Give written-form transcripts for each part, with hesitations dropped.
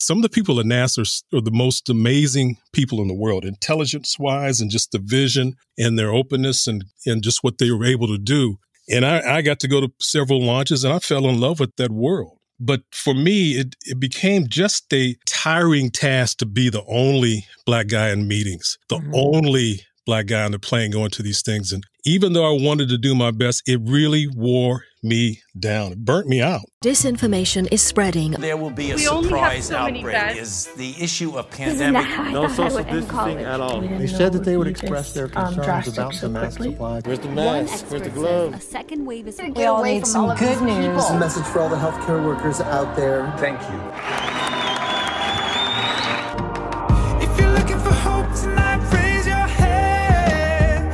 some of the people at NASA are the most amazing people in the world, intelligence-wise and just the vision and their openness and just what they were able to do. And I got to go to several launches and I fell in love with that world. But for me, it became just a tiring task to be the only Black guy in meetings, the only Black guy on the plane going to these things. And even though I wanted to do my best, it really wore me down. It burnt me out. Disinformation is spreading. There will be a surprise outbreak. Is the issue of pandemic. No social distancing at all. They said that they would express their concerns about the mask supply. Where's the mask? Where's the glove? A second wave is... We all need some good news. It's a message for all the healthcare workers out there. Thank you. If you're looking for hope tonight, raise your hand.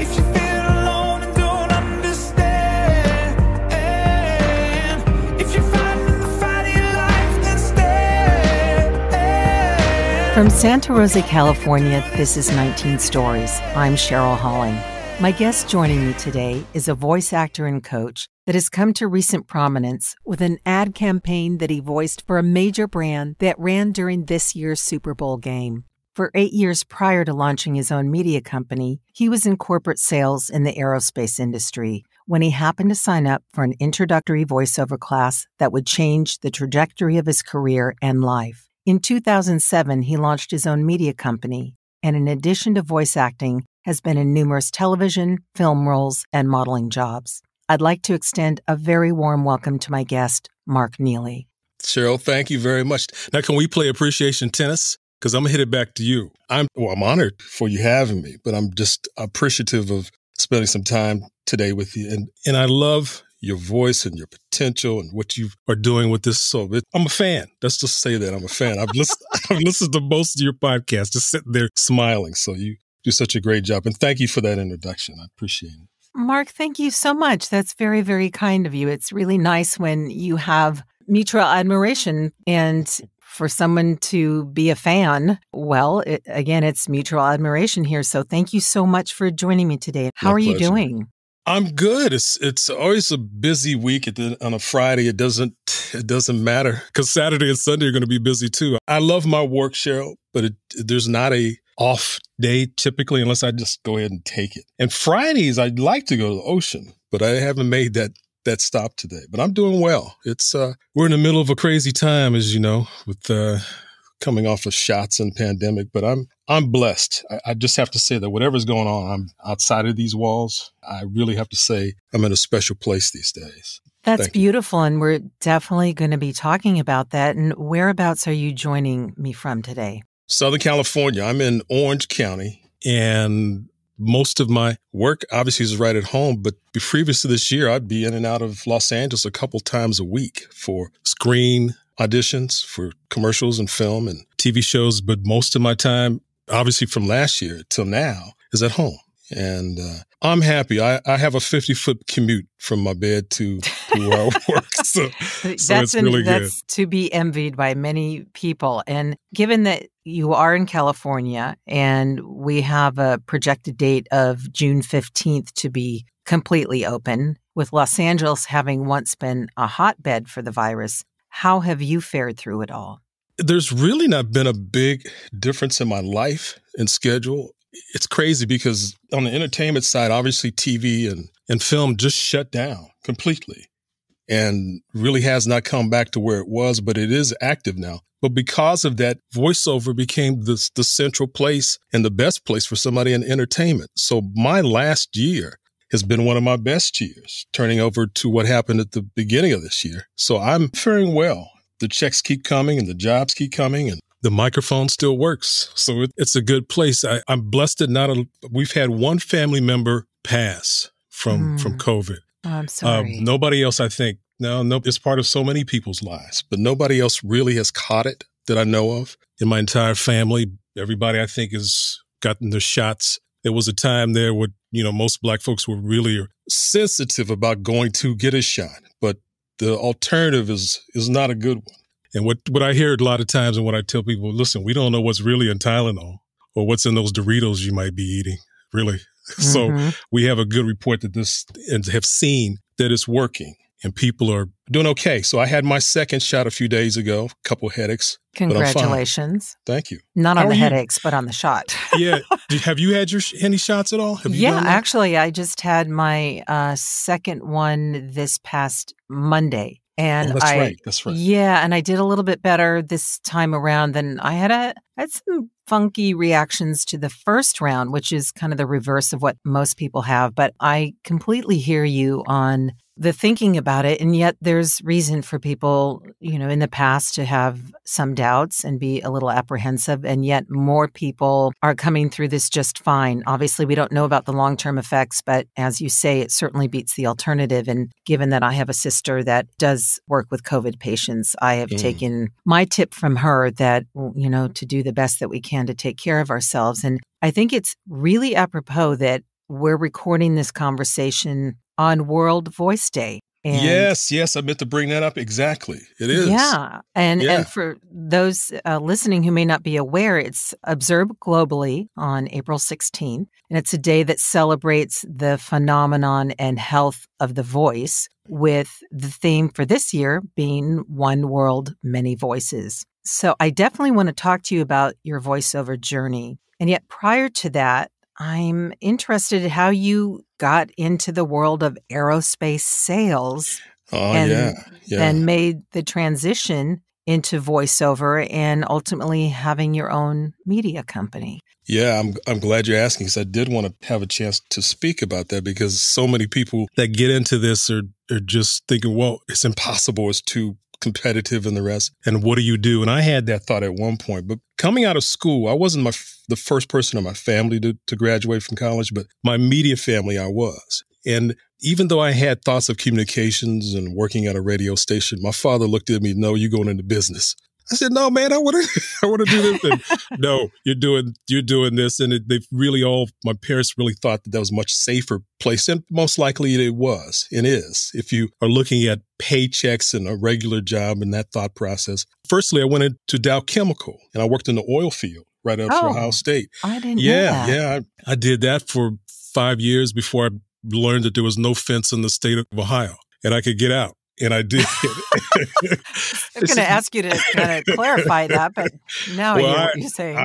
If you feel alone and don't understand, if you're fighting the fight of your life, then stand. From Santa Rosa, California, this is 19 Stories. I'm Cheryl Halling. My guest joining me today is a voice actor and coach that has come to recent prominence with an ad campaign that he voiced for a major brand that ran during this year's Super Bowl game. For 8 years prior to launching his own media company, he was in corporate sales in the aerospace industry when he happened to sign up for an introductory voiceover class that would change the trajectory of his career and life. In 2007, he launched his own media company, and in addition to voice acting, has been in numerous television, film roles, and modeling jobs. I'd like to extend a very warm welcome to my guest, Mark Neely. Cheryl, thank you very much. Now, can we play appreciation tennis? Because I'm going to hit it back to you. I'm honored for you having me, but I'm just appreciative of spending some time today with you. And I love your voice and your potential and what you are doing with this. So I'm a fan. Let's just say that I'm a fan. I've listened to most of your podcasts, just sitting there smiling. So you do such a great job. And thank you for that introduction. I appreciate it. Mark, thank you so much. That's very, very kind of you. It's really nice when you have mutual admiration and for someone to be a fan. Well, again, it's mutual admiration here. So thank you so much for joining me today. How are you doing? I'm good. It's always a busy week on a Friday. It doesn't matter because Saturday and Sunday are going to be busy too. I love my work, Cheryl, but there's not a off day typically unless I just go ahead and take it. And Fridays, I'd like to go to the ocean, but I haven't made that stop today. But I'm doing well. It's we're in the middle of a crazy time, as you know, with coming off of shots and pandemic. But I'm blessed. I just have to say that whatever's going on, I'm outside of these walls. I really have to say I'm in a special place these days. That's beautiful. And we're definitely going to be talking about that. And whereabouts are you joining me from today? Southern California. I'm in Orange County, and most of my work obviously is right at home. But previous to this year, I'd be in and out of Los Angeles a couple times a week for screen auditions, for commercials and film and TV shows. But most of my time, obviously from last year till now, is at home. And I'm happy. I have a 50-foot commute from my bed to where I work. So it's really good. That's to be envied by many people. And given that you are in California and we have a projected date of June 15th to be completely open, with Los Angeles having once been a hotbed for the virus, how have you fared through it all? There's really not been a big difference in my life and schedule. It's crazy because on the entertainment side, obviously TV and film just shut down completely and really has not come back to where it was, but it is active now. But because of that, voiceover became the central place and the best place for somebody in entertainment. So my last year has been one of my best years, turning over to what happened at the beginning of this year. So I'm faring well. The checks keep coming and the jobs keep coming and the microphone still works. So it's a good place. I'm blessed that we've had one family member pass from COVID. Oh, I'm sorry. Nobody else, I think. No, it's part of so many people's lives, but nobody else really has caught it that I know of. In my entire family, everybody I think has gotten their shots. There was a time there where, most Black folks were really sensitive about going to get a shot, but the alternative is not a good one. And what I hear a lot of times and what I tell people, listen, we don't know what's really in Tylenol or what's in those Doritos you might be eating, really. So we have a good report that and have seen that it's working. and people are doing okay. So I had my second shot a few days ago, a couple headaches. Congratulations. Thank you. Not on the headaches, but on the shot. Yeah. Have you had any shots at all? Have you done that? Actually, I just had my second one this past Monday. And that's right. Yeah, and I did a little bit better this time around than I had some funky reactions to the first round, which is kind of the reverse of what most people have. But I completely hear you on the thinking about it. And yet there's reason for people, in the past to have some doubts and be a little apprehensive. And yet more people are coming through this just fine. Obviously, we don't know about the long-term effects, but as you say, it certainly beats the alternative. And given that I have a sister that does work with COVID patients, I have taken my tip from her that, to do the best that we can to take care of ourselves. And I think it's really apropos that we're recording this conversation on World Voice Day. And yes, I meant to bring that up. Exactly. It is. Yeah. And for those listening who may not be aware, it's observed globally on April 16th. And it's a day that celebrates the phenomenon and health of the voice, with the theme for this year being One World, Many Voices. So I definitely want to talk to you about your voiceover journey. And yet prior to that, I'm interested in how you got into the world of aerospace sales and made the transition into voiceover and ultimately having your own media company. Yeah, I'm glad you're asking, because I did want to have a chance to speak about that, because so many people that get into this are just thinking, well, it's impossible, it's too competitive and the rest. And what do you do? And I had that thought at one point. But coming out of school, I wasn't the first person in my family to graduate from college, but my immediate family, I was. And even though I had thoughts of communications and working at a radio station, my father looked at me, no, you're going into business. I said, no, man, I want to do this. And no, you're doing this. And my parents really thought that was a much safer place. And most likely it was and is, if you are looking at paychecks and a regular job and that thought process. Firstly, I went into Dow Chemical and I worked in the oil field right up to Ohio State. I didn't know that. Yeah. I did that for 5 years before I learned that there was no fence in the state of Ohio and I could get out. And I did. I'm going to ask you to kind of clarify that, but now you're saying.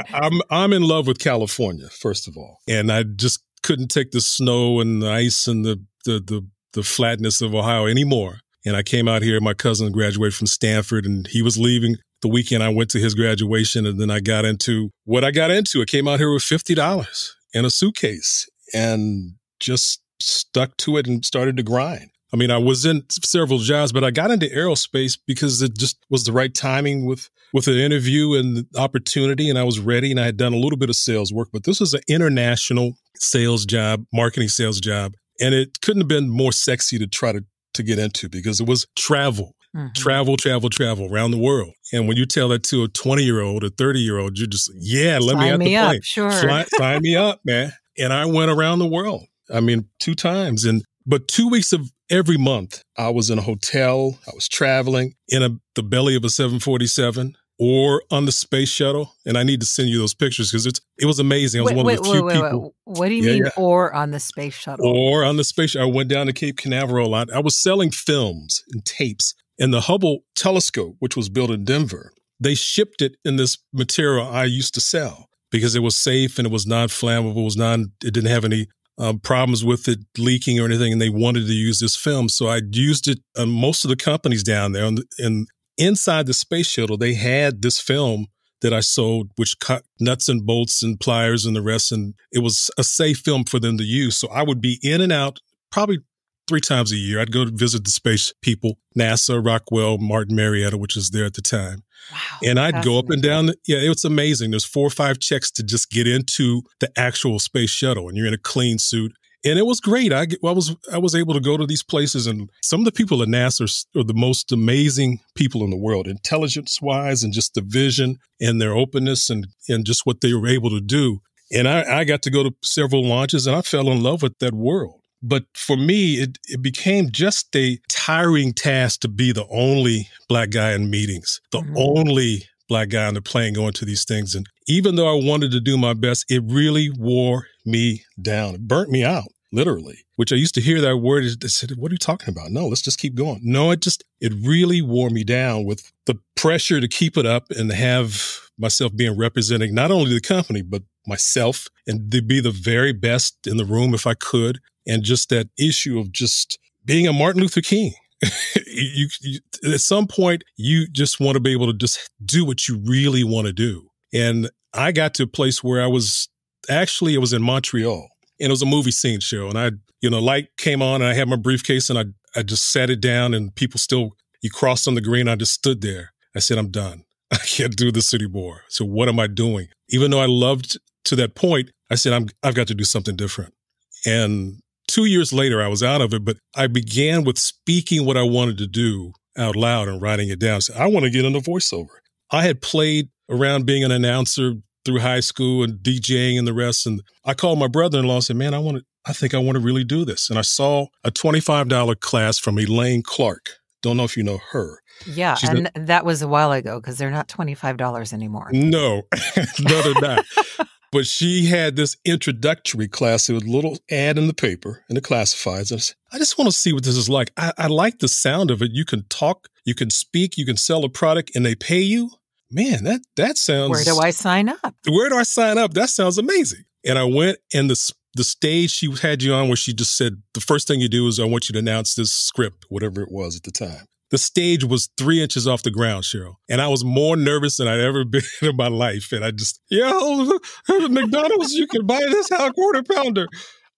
I'm in love with California, first of all. And I just couldn't take the snow and the ice and the flatness of Ohio anymore. And I came out here. My cousin graduated from Stanford, and he was leaving the weekend. I went to his graduation, and then I got into what I got into. I came out here with $50 in a suitcase and just stuck to it and started to grind. I mean, I was in several jobs, but I got into aerospace because it just was the right timing with an interview and the opportunity, and I was ready, and I had done a little bit of sales work, but this was an international sales job, marketing sales job, and it couldn't have been more sexy to try to get into, because it was travel. Travel around the world. And when you tell that to a 20-year-old, a 30-year-old, you're just, let me out the plane. Sure. Sign me up, man. And I went around the world. I mean, 2 times. But 2 weeks of every month, I was in a hotel, I was traveling in the belly of a 747 or on the space shuttle. And I need to send you those pictures because it was amazing. I was one of the few people. What do you mean, or on the space shuttle? Or on the space shuttle. I went down to Cape Canaveral a lot. I was selling films and tapes. And the Hubble telescope, which was built in Denver, they shipped it in this material I used to sell because it was safe and it was non-flammable. It didn't have any problems with it leaking or anything, and they wanted to use this film. So I used it on most of the companies down there. And inside the space shuttle, they had this film that I sold, which cut nuts and bolts and pliers and the rest. And it was a safe film for them to use. So I would be in and out probably 3 times a year. I'd go to visit the space people, NASA, Rockwell, Martin Marietta, which was there at the time. Wow, and I'd go up and down. It was amazing. There's 4 or 5 checks to just get into the actual space shuttle, and you're in a clean suit. And it was great. I was able to go to these places, and some of the people at NASA are the most amazing people in the world, intelligence-wise, and just the vision and their openness and just what they were able to do. And I got to go to several launches, and I fell in love with that world. But for me, it became just a tiring task to be the only Black guy in meetings, the only Black guy on the plane going to these things. And even though I wanted to do my best, it really wore me down. It burnt me out. literally, which I used to hear that word. I said, what are you talking about? No, let's just keep going. No, it really wore me down with the pressure to keep it up and have myself being representing not only the company, but myself, and to be the very best in the room if I could. And just that issue of just being a Martin Luther King. you, at some point, you just want to be able to just do what you really want to do. And I got to a place where it was in Montreal, and it was a movie scene show. And light came on, and I had my briefcase, and I just sat it down, and you crossed on the green. I just stood there. I said, I'm done. I can't do this anymore. So what am I doing? Even though I loved to that point, I said, I've got to do something different. And 2 years later, I was out of it, but I began with speaking what I wanted to do out loud and writing it down. So I want to get into voiceover. I had played around being an announcer through high school and DJing and the rest. And I called my brother-in-law and said, man, I think I want to really do this. And I saw a $25 class from Elaine Clark. Don't know if you know her. Yeah, that was a while ago because they're not $25 anymore. No, no, they're not. But she had this introductory class. It was a little ad in the paper, in the classifieds. And I said, I just want to see what this is like. I like the sound of it. You can talk, you can speak, you can sell a product, and they pay you. Man, that sounds... Where do I sign up? Where do I sign up? That sounds amazing. And I went, and the stage she had you on where she just said, the first thing you do is I want you to announce this script, whatever it was at the time. The stage was 3 inches off the ground, Cheryl. And I was more nervous than I'd ever been in my life. And I just, McDonald's, you can buy this quarter pounder.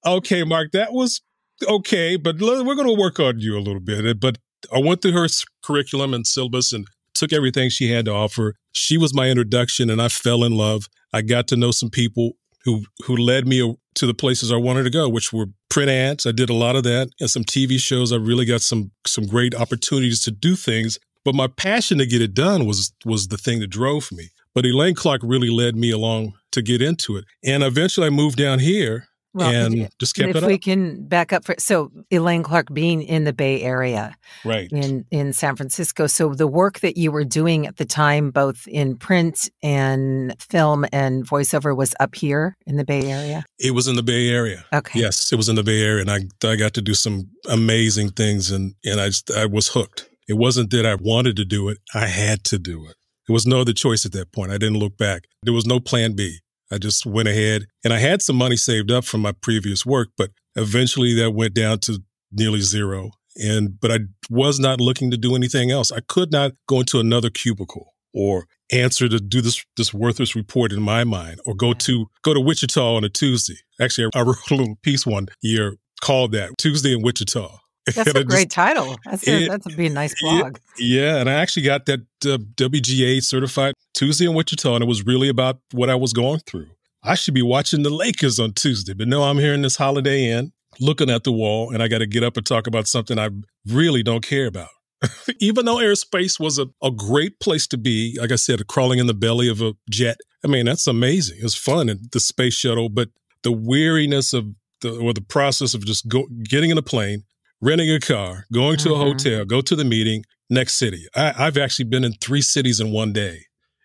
Okay, Mark, that was okay, but we're going to work on you a little bit. But I went through her curriculum and syllabus and took everything she had to offer. She was my introduction, and I fell in love. I got to know some people who led me to the places I wanted to go, which were print ads. I did a lot of that, and some TV shows. I really got some great opportunities to do things. But my passion to get it done was the thing that drove me. But Elaine Clark really led me along to get into it. And eventually I moved down here and just kept it up. If we can back up so Elaine Clark being in the Bay Area, right, in San Francisco. So the work that you were doing at the time, both in print and film and voiceover, was up here in the Bay Area? It was in the Bay Area. Okay. Yes, it was in the Bay Area. And I got to do some amazing things, and I was hooked. It wasn't that I wanted to do it. I had to do it. There was no other choice at that point. I didn't look back. There was no plan B. I just went ahead, and I had some money saved up from my previous work, but eventually that went down to nearly zero. But I was not looking to do anything else. I could not go into another cubicle or do this worthless report in my mind, or go to Wichita on a Tuesday. Actually, I wrote a little piece one year called that Tuesday in Wichita. That's a great title. That'd be a nice blog. Yeah, and I actually got that WGA certified Tuesday in Wichita, and it was really about what I was going through. I should be watching the Lakers on Tuesday, but no, I'm here in this Holiday Inn, looking at the wall, and I got to get up and talk about something I really don't care about. Even though Aerospace was a great place to be, like I said, crawling in the belly of a jet. I mean, that's amazing. It was fun in the space shuttle, but the weariness of the process of just getting in a plane, renting a car, going to a hotel, go to the meeting, next city. I've actually been in 3 cities in one day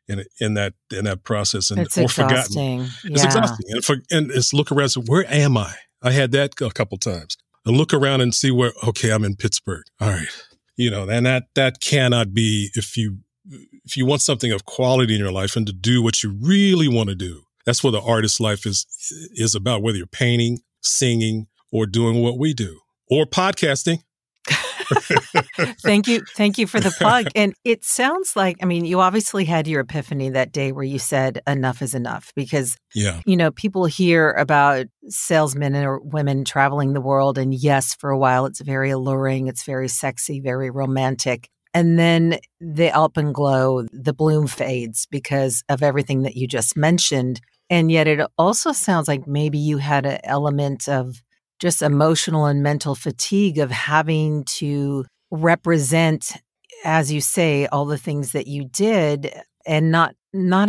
in that process. And it's exhausting. It's exhausting. And it's look around and say, where am I? I had that a couple times. And look around and see I'm in Pittsburgh. All right. And that cannot be, if you want something of quality in your life and to do what you really want to do. That's what the artist's life is about, whether you're painting, singing, or doing what we do. Or podcasting. Thank you for the plug. And it sounds like, you obviously had your epiphany that day where you said enough is enough, because, people hear about salesmen or women traveling the world. And yes, for a while, it's very alluring. It's very sexy, very romantic. And then the alpenglow, the bloom fades because of everything that you just mentioned. And yet it also sounds like maybe you had an element of just emotional and mental fatigue of having to represent, as you say, all the things that you did, and not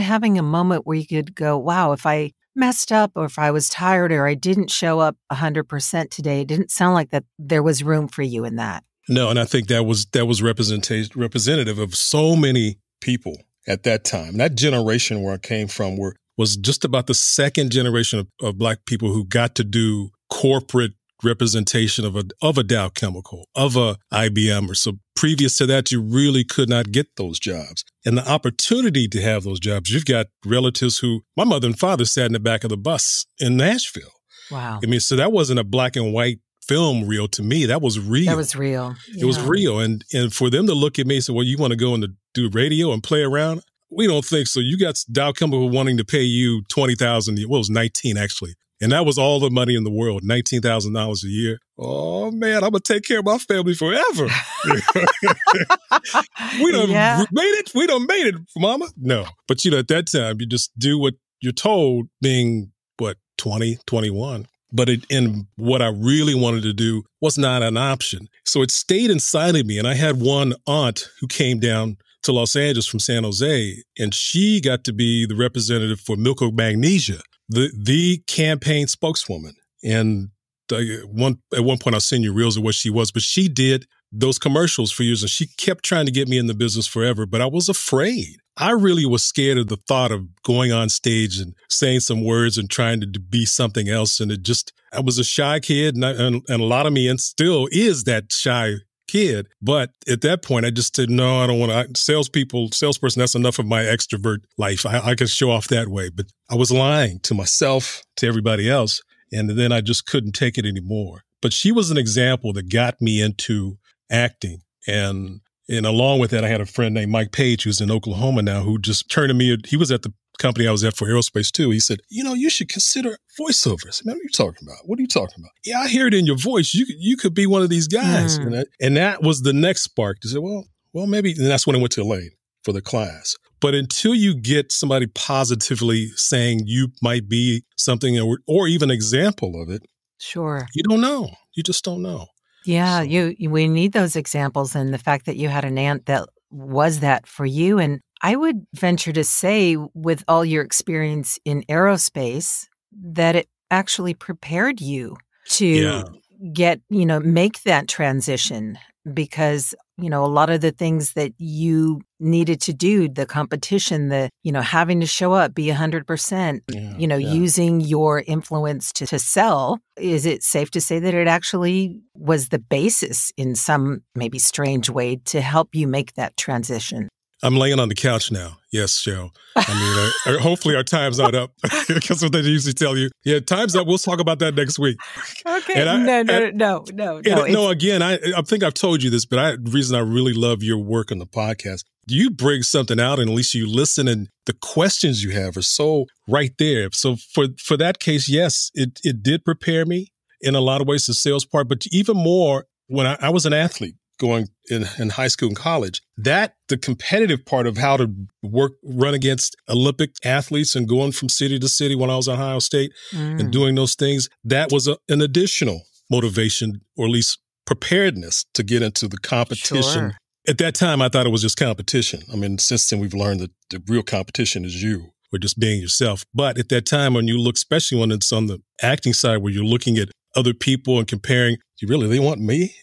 having a moment where you could go, wow, if I messed up, or if I was tired, or I didn't show up 100% today, it didn't sound like that there was room for you in that. No, and I think that was representative of so many people at that time. That generation where I came from was just about the second generation of Black people who got to do corporate representation of a Dow Chemical, of a IBM. Or so previous to that, you really could not get those jobs. And the opportunity to have those jobs, you've got relatives who, my mother and father sat in the back of the bus in Nashville. Wow. I mean, so that wasn't a black and white film reel to me. That was real. That was real. It was real. And for them to look at me and say, well, you want to go and do radio and play around? We don't think so. You got Dow Chemical wanting to pay you $20,000. Well, it was 19 actually. And that was all the money in the world, $19,000 a year. Oh, man, I'm going to take care of my family forever. We done made it. We done made it, mama. No. But, at that time, you just do what you're told, being, 20, 21. But in what I really wanted to do was not an option. So it stayed inside of me. And I had one aunt who came down to Los Angeles from San Jose, and she got to be the representative for Milko Magnesia, the campaign spokeswoman. And at one point, I'll send you reels of what she was, but she did those commercials for years, and she kept trying to get me in the business forever, but I was afraid. I really was scared of the thought of going on stage and saying some words and trying to be something else. And I was a shy kid, and a lot of me and still is that shy kid. But at that point, I just said, no, I don't want to. Salesperson, that's enough of my extrovert life. I can show off that way. But I was lying to myself, to everybody else. And then I just couldn't take it anymore. But she was an example that got me into acting. And along with that, I had a friend named Mike Page, who's in Oklahoma now, who just turned to me. He was at the company I was at for Aerospace too. He said, you should consider voiceover. I said, man, what are you talking about? What are you talking about? Yeah, I hear it in your voice. You could be one of these guys. And that was the next spark to say, well, maybe. And that's when I went to Elaine for the class. But until you get somebody positively saying you might be something or even an example of it, sure, you don't know. You just don't know. Yeah, we need those examples, and the fact that you had an aunt that was that for you. And I would venture to say, with all your experience in aerospace, that it actually prepared you to make that transition, because, a lot of the things that you needed to do, the competition, having to show up, be 100%, using your influence to sell. Is it safe to say that it actually was the basis in some maybe strange way to help you make that transition? I'm laying on the couch now. Yes, Cheryl. I mean, hopefully our time's not up, because what they usually tell you, time's up. We'll talk about that next week. Okay. No. Again, I think I've told you this, but the reason I really love your work on the podcast, you bring something out, and at least you listen, and the questions you have are so right there. So for that case, yes, it did prepare me in a lot of ways, the sales part, but even more when I was an athlete. Going in high school and college, the competitive part of how to run against Olympic athletes and going from city to city when I was at Ohio State and doing those things, that was an additional motivation, or at least preparedness to get into the competition. Sure. At that time, I thought it was just competition. I mean, since then, we've learned that the real competition is you, or just being yourself. But at that time, when you look, especially when it's on the acting side, where you're looking at other people and comparing, they want me?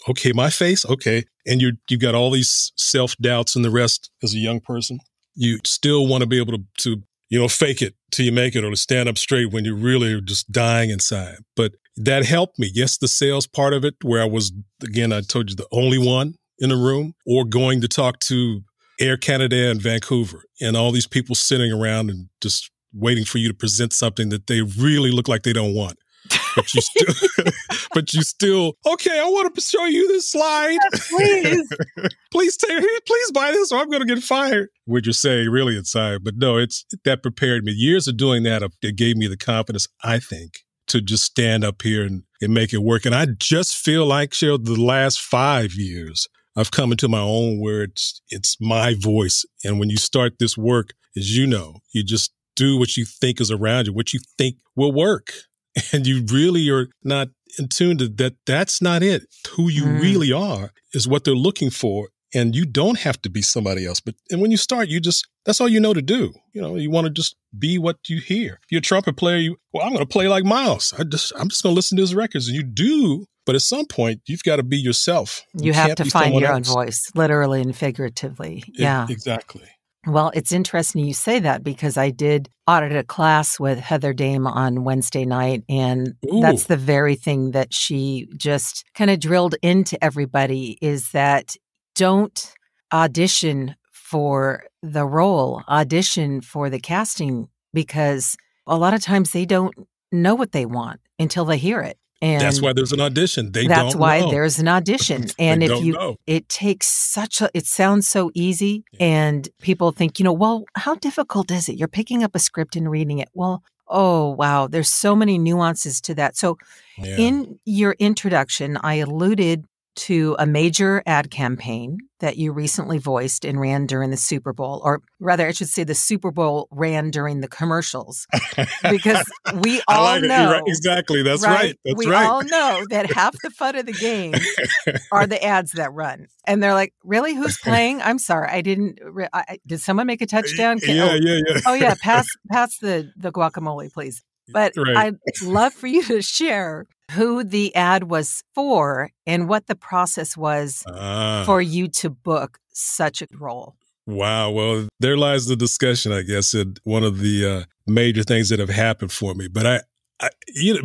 Okay, my face, okay. And you got all these self-doubts and the rest as a young person. You still want to be able to fake it till you make it, or to stand up straight when you really are just dying inside. But that helped me. Yes, the sales part of it, where I was, again, I told you, the only one in the room, or going to talk to Air Canada in Vancouver, and all these people sitting around and just waiting for you to present something that they really look like they don't want. But you still, okay, I want to show you this slide. Please. please buy this, or I'm going to get fired. What you're saying really inside. But no, that prepared me. Years of doing that, it gave me the confidence, I think, to just stand up here and make it work. And I just feel like, Cheryl, the last 5 years, I've come into my own where it's my voice. And when you start this work, as you just do what you think is around you, what you think will work. And you really are not in tune to that. That's not it. Who you really are is what they're looking for. And you don't have to be somebody else. And when you start, that's all you know to do. You want to just be what you hear. If you're a trumpet player, I'm going to play like Miles. I'm just going to listen to his records. And you do. But at some point, you've got to be yourself. You have to find your own voice, literally and figuratively. Yeah, Exactly. Well, it's interesting you say that because I did audit a class with Heather Dame on Wednesday night, and that's the very thing that she just kind of drilled into everybody is that don't audition for the role, audition for the casting, because a lot of times they don't know what they want until they hear it. And that's why there's an audition. That's why there's an audition. And if you, know. It takes it sounds so easy. Yeah. And people think, well, how difficult is it? You're picking up a script and reading it. Well, oh, wow. There's so many nuances to that. So in your introduction, I alluded to a major ad campaign that you recently voiced and ran during the Super Bowl, or rather, I should say the Super Bowl ran during the commercials, because we all know. Right. Exactly. That's right. That's we all know that half the fun of the game are the ads that run. And they're like, really? Who's playing? I'm sorry. I didn't. Did someone make a touchdown? Yeah. Oh, yeah. Pass the guacamole, please. But I'd love for you to share who the ad was for and what the process was for you to book such a role. Wow. Well, there lies the discussion, I guess, and one of the major things that have happened for me. But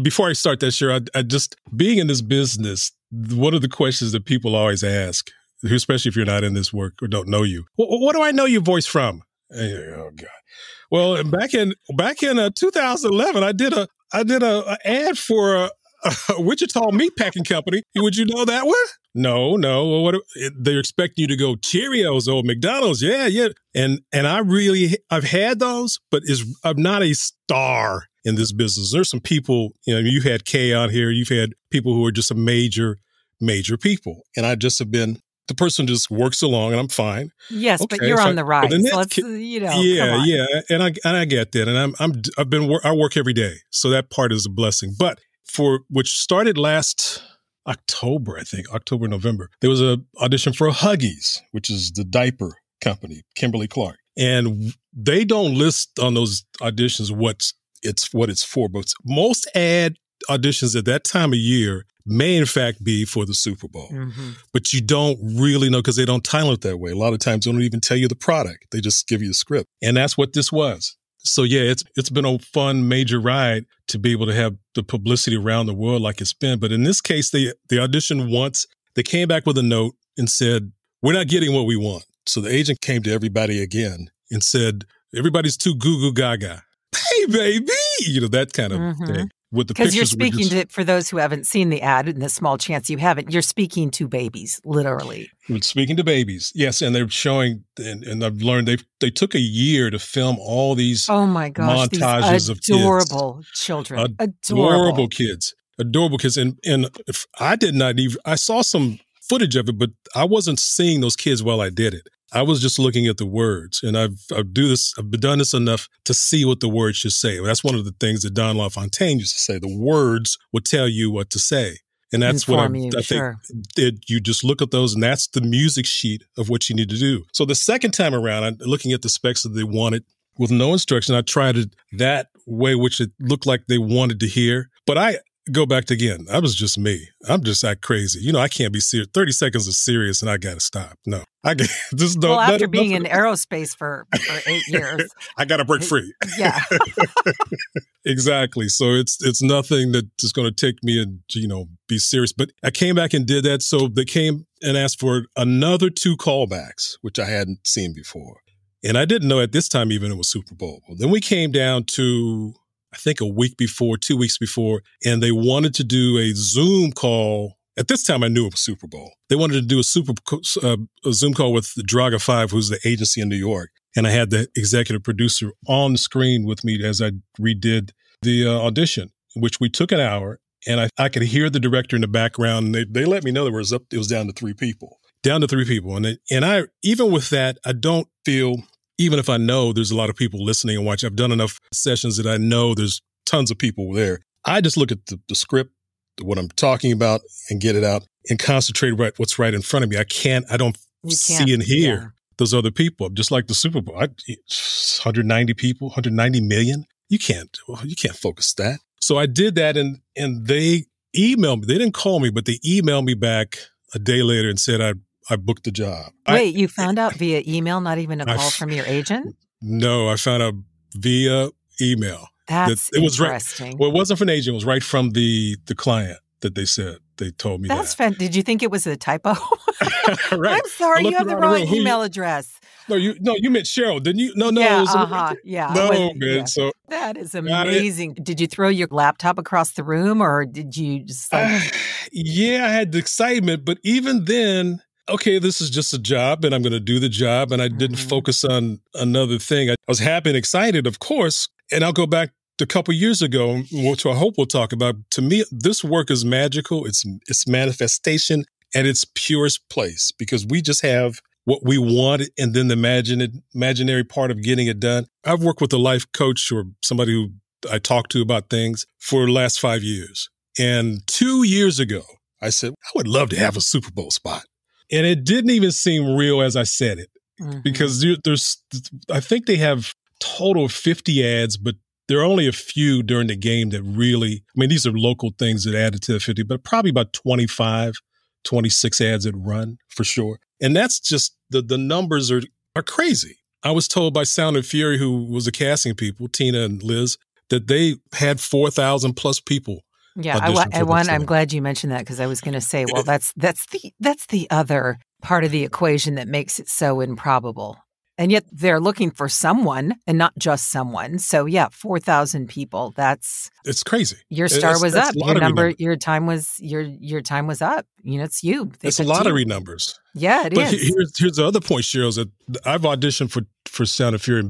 before I start that, Cheryl, I just, being in this business, one of the questions that people always ask, especially if you're not in this work or don't know you, what do I know your voice from? Oh, God. Well, back in 2011, I did a ad for a Wichita meatpacking company. Would you know that one? No. Well, they're expecting you to go Cheerios or McDonald's. Yeah. And I've had those, but I'm not a star in this business. There's some people, you've had Kay on here. You've had people who are just a major people. And I just have been the person just works along and I'm fine. Yes, okay, but you're on the rise. So let's, yeah. And I get that. And I work every day. So that part is a blessing. But which started last October, I think, October, November, there was an audition for Huggies, which is the diaper company, Kimberly-Clark. And they don't list on those auditions what it's for. But most ad auditions at that time of year may in fact be for the Super Bowl, but you don't really know because they don't title it that way. A lot of times they don't even tell you the product. They just give you a script. And that's what this was. So yeah, it's been a fun major ride to be able to have the publicity around the world like it's been. But in this case, they auditioned once. They came back with a note and said, we're not getting what we want. So the agent came to everybody again and said, everybody's too goo gaga. Hey, baby, that kind of thing. Because you're speaking to, for those who haven't seen the ad, and the small chance you haven't, you're speaking to babies, literally. Speaking to babies, yes. And they're showing, and I've learned they took a year to film all these montages of kids. Adorable children. Adorable kids. And if I did not even, I saw some footage of it, but I wasn't seeing those kids while I did it. I was just looking at the words, and I've done this enough to see what the words should say. That's one of the things that Don LaFontaine used to say. The words would tell you what to say. And that's what I think you just look at those, and that's the music sheet of what you need to do. So the second time around, I'm looking at the specs that they wanted with no instruction. I tried it that way, which it looked like they wanted to hear. But I go back to again, I was just me. I'm just that crazy. I can't be serious. 30 seconds is serious and I got to stop. No, I get just don't. Well, after being in aerospace for 8 years, I got to break free. Yeah, exactly. So it's nothing that is going to take me and, be serious. But I came back and did that. So they came and asked for another 2 callbacks, which I hadn't seen before. And I didn't know at this time even it was Super Bowl. Then we came down to, I think 2 weeks before, and they wanted to do a Zoom call. At this time, I knew it was Super Bowl. They wanted to do a Zoom call with the Draga 5, who's the agency in New York. And I had the executive producer on the screen with me as I redid the audition, which we took an hour. And I could hear the director in the background. And they let me know it was down to 3 people. And I, even with that, I don't feel, even if I know there's a lot of people listening and watching, I've done enough sessions that I know there's tons of people there. I just look at the script, what I'm talking about, and get it out and concentrate what's right in front of me. I don't see and hear those other people. Just like the Super Bowl, 190 people, 190 million. You can't focus that. So I did that, and they emailed me. They didn't call me, but they emailed me back a day later and said, I booked the job. Wait, you found out via email, not even a call from your agent? No, I found out via email. That's it was interesting. Right, well, it wasn't from an agent. It was right from the client that they said. They told me That's that. Did you think it was a typo? Right. I'm sorry, you have the wrong email address. No, you meant Cheryl, didn't you? No, yeah, it was yeah. No, man. Yeah. So that is amazing. Did you throw your laptop across the room, or did you just like? Yeah, I had the excitement, but even then, okay, this is just a job, and I'm going to do the job, and I didn't focus on another thing. I was happy and excited, of course, and I'll go back a couple years ago, which I hope we'll talk about. To me, this work is magical. It's manifestation at its purest place, because we just have what we want and then the imaginary part of getting it done. I've worked with a life coach or somebody who I talk to about things for the last 5 years. And 2 years ago, I said, I would love to have a Super Bowl spot. And it didn't even seem real as I said it, because I think they have total of 50 ads, but there are only a few during the game that really, I mean, these are local things that added to the 50, but probably about 25, 26 ads that run for sure. And that's just, the numbers are crazy. I was told by Sound and Fury, who was the casting people, Tina and Liz, that they had 4,000 plus people. Yeah, I'm glad you mentioned that, because I was going to say, well, that's the other part of the equation that makes it so improbable. And yet they're looking for someone and not just someone. So yeah, 4,000 people. It's crazy. Your star was up. Your time was up. You know, it's you. It's lottery numbers. Yeah, it is. Here's the other point, Cheryl, is that I've auditioned for Sound of Fury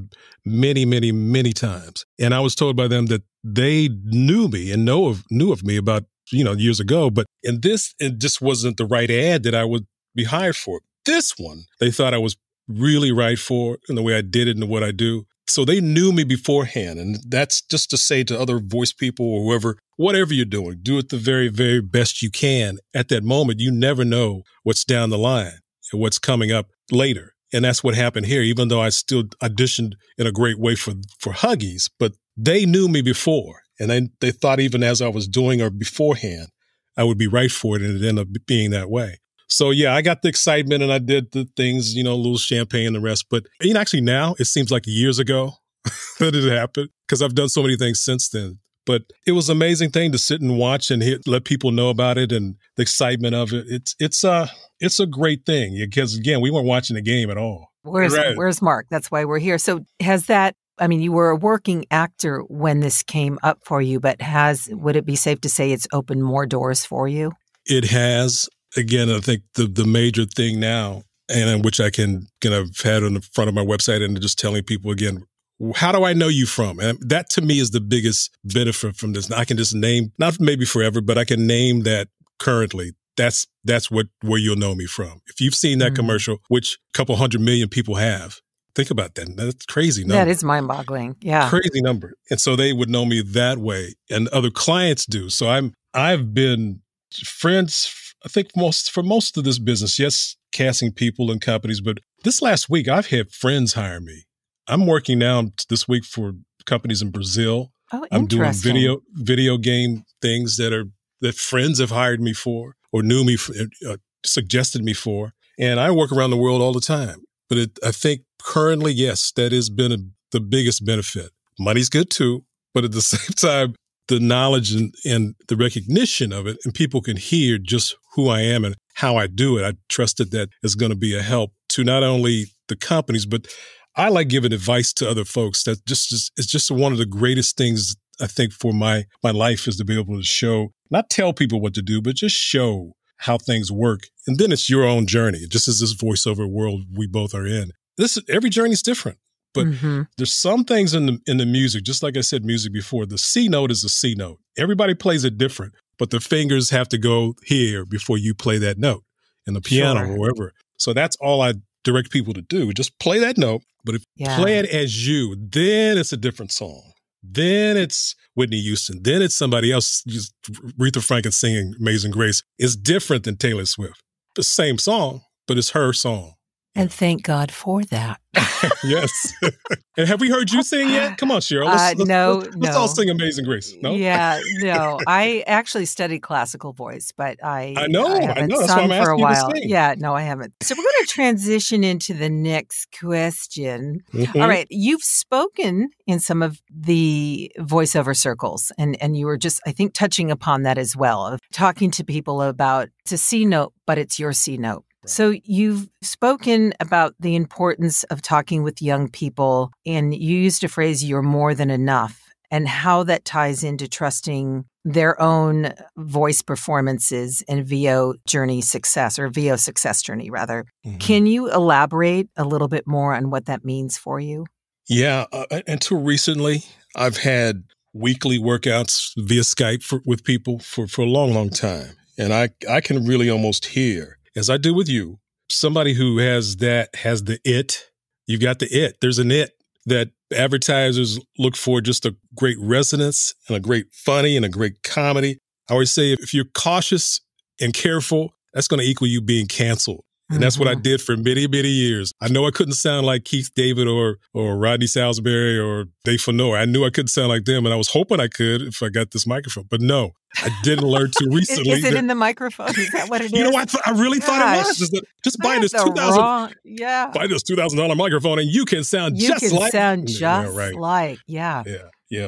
many, many, many times. And I was told by them that they knew me and knew of me about, years ago. But it just wasn't the right ad that I would be hired for. This one, they thought I was really right for in the way I did it and what I do. So they knew me beforehand. And that's just to say to other voice people or whoever, whatever you're doing, do it the very, very best you can at that moment. You never know what's down the line and what's coming up later. And that's what happened here, even though I still auditioned in a great way for Huggies. But they knew me before. And they thought even as I was doing or beforehand, I would be right for it. And it ended up being that way. So yeah, I got the excitement and I did the things, a little champagne and the rest. But actually now it seems like years ago that it happened, because I've done so many things since then. But it was an amazing thing to sit and watch and let people know about it and the excitement of it. It's a great thing, because again, we weren't watching the game at all. Where's Mark? That's why we're here. So you were a working actor when this came up for you, but would it be safe to say it's opened more doors for you? It has. Again, I think the major thing now, and which I can have had on the front of my website and just telling people again, how do I know you from? And that to me is the biggest benefit from this. Now, I can just name, not maybe forever, but I can name that currently. That's where you'll know me from. If you've seen that commercial, which a couple 100 million people have, think about that. That's crazy number. That is mind-boggling. Yeah. Crazy number. And so they would know me that way, and other clients do. So I've been friends, I think for most of this business, yes, casting people and companies, but this last week I've had friends hire me. I'm working now this week for companies in Brazil. Oh, I'm doing interesting. video game things that friends have hired me for or knew me, suggested me for. And I work around the world all the time. But I think currently, yes, that has been the biggest benefit. Money's good too, but at the same time, the knowledge and the recognition of it, and people can hear just who I am and how I do it. I trusted that is going to be a help to not only the companies, but I like giving advice to other folks. That it's just one of the greatest things I think for my life, is to be able to show, not tell people what to do, but just show how things work. And then it's your own journey, just as this voiceover world we both are in. Every journey is different. But there's some things in the music, just like I said music before, the C note is a C note. Everybody plays it different, but the fingers have to go here before you play that note in the piano or wherever. So that's all I direct people to do. Just play that note, but if you play it as you, then it's a different song. Then it's Whitney Houston. Then it's somebody else, just Aretha Franklin singing Amazing Grace. It's different than Taylor Swift. The same song, but it's her song. And thank God for that. Yes. And have we heard you sing yet? Come on, Cheryl. Let's all sing Amazing Grace. No? Yeah, no. I actually studied classical voice, but I know. haven't That's sung why I'm for a asking you while. to sing. Yeah, no, I haven't. So we're going to transition into the next question. Mm-hmm. All right. You've spoken in some of the voiceover circles, and you were just, I think, touching upon that as well, of talking to people about it's a C note, but it's your C note. So you've spoken about the importance of talking with young people, and you used a phrase, you're more than enough, and how that ties into trusting their own voice performances and VO success journey, rather. Mm-hmm. Can you elaborate a little bit more on what that means for you? Yeah. Until recently, I've had weekly workouts via Skype with people for a long, long time. And I can really almost hear, as I do with you, somebody who has the it. You've got the it. There's an it that advertisers look for, just a great resonance and a great funny and a great comedy. I always say if you're cautious and careful, that's going to equal you being canceled. And that's what I did for many, many years. I know I couldn't sound like Keith David or Rodney Salisbury or Dave Fennoy. I knew I couldn't sound like them, and I was hoping I could if I got this microphone. But no, I didn't learn too recently. Is it in the microphone? Is that what it is? You know, I really thought it was. Just buy this $2,000 microphone, and you can sound just like. Yeah.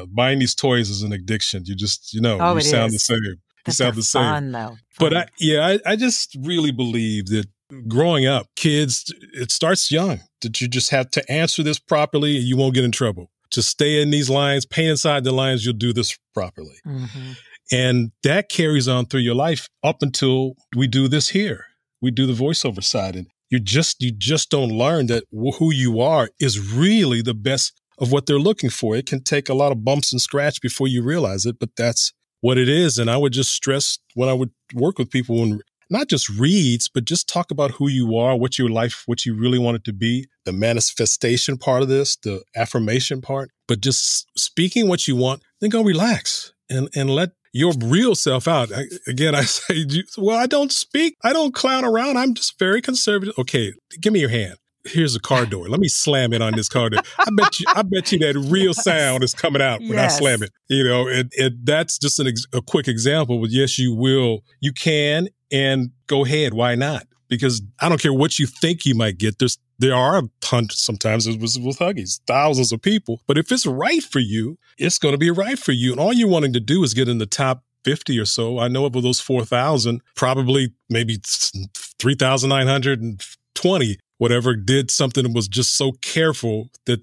Buying these toys is an addiction. You just, you sound the same. You sound the same. Fun, though. But I just really believe that growing up, kids, it starts young, that you just have to answer this properly and you won't get in trouble. Just stay in these lines, pay inside the lines, you'll do this properly. Mm-hmm. And that carries on through your life up until we do this here. We do the voiceover side. And you just don't learn that who you are is really the best of what they're looking for. It can take a lot of bumps and scratch before you realize it, but that's what it is. And I would just stress when I would work with people, when not just reads, but just talk about who you are, what your life, what you really want it to be, the manifestation part of this, the affirmation part, but just speaking what you want, then go relax and let your real self out. I say, well, I don't speak. I don't clown around. I'm just very conservative. Okay, give me your hand. Here's a car door. Let me slam it on this car door. I bet you that real sound is coming out when I slam it. That's just a quick example. But yes, you will. You can, and go ahead. Why not? Because I don't care what you think you might get. There are hundreds, sometimes with Huggies, thousands of people. But if it's right for you, it's going to be right for you. And all you're wanting to do is get in the top 50 or so. I know of those 4,000, probably maybe 3,920. Whatever did something that was just so careful that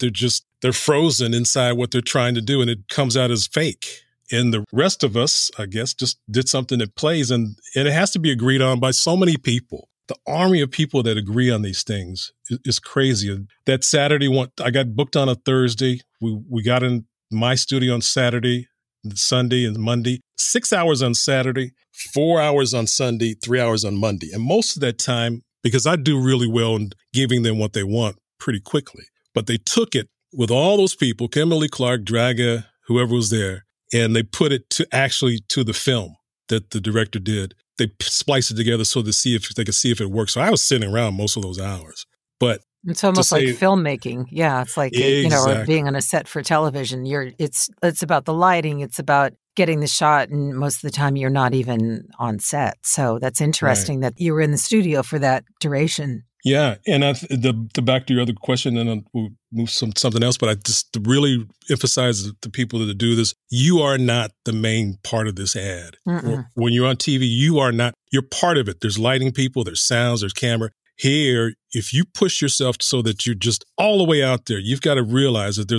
they're frozen inside what they're trying to do, and it comes out as fake. And the rest of us, I guess, just did something that plays, and it has to be agreed on by so many people. The army of people that agree on these things is crazy. And that Saturday one, I got booked on a Thursday. We got in my studio on Saturday, Sunday, and Monday. 6 hours on Saturday, 4 hours on Sunday, 3 hours on Monday. And most of that time, because I do really well in giving them what they want pretty quickly. But they took it with all those people, Kimberly Clark, Draga, whoever was there, and they put it to the film that the director did. They spliced it together so they could see if it works. So I was sitting around most of those hours. But it's almost like filmmaking. Yeah, it's like or being on a set for television. It's about the lighting. It's about getting the shot, and most of the time you're not even on set. So that's interesting that you were in the studio for that duration. Yeah, and the back to your other question, and we'll move something else. But I just really emphasize the people that do this. You are not the main part of this ad. When you're on TV, you are not. You're part of it. There's lighting people. There's sounds. There's camera. Here, if you push yourself so that you're just all the way out there, you've got to realize that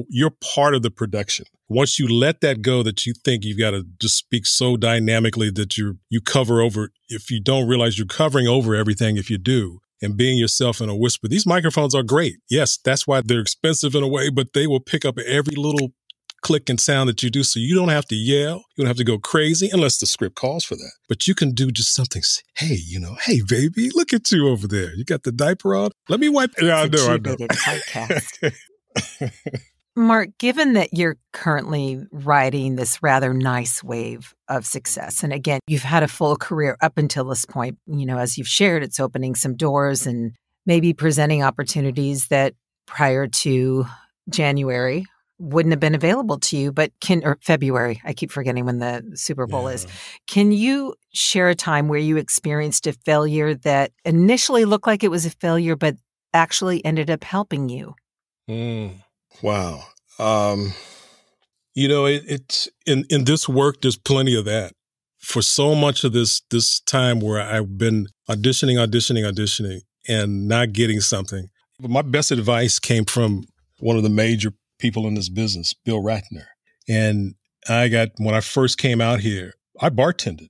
you're part of the production. Once you let that go, that you think you've got to just speak so dynamically that you cover over, if you don't realize you're covering over everything if you do, and being yourself in a whisper. These microphones are great. Yes, that's why they're expensive in a way, but they will pick up every little click and sound that you do, so you don't have to yell. You don't have to go crazy unless the script calls for that. But you can do just something. Hey, hey, baby, look at you over there. You got the diaper on? Let me wipe. Yeah, I know. Podcast. Mark, given that you're currently riding this rather nice wave of success, and again, you've had a full career up until this point, as you've shared, it's opening some doors and maybe presenting opportunities that prior to January wouldn't have been available to you, but or February. I keep forgetting when the Super Bowl is. Can you share a time where you experienced a failure that initially looked like it was a failure, but actually ended up helping you? Wow. It's in this work, there's plenty of that. For so much of this time where I've been auditioning, and not getting something. But my best advice came from one of the major people in this business, Bill Ratner. And when I first came out here, I bartended.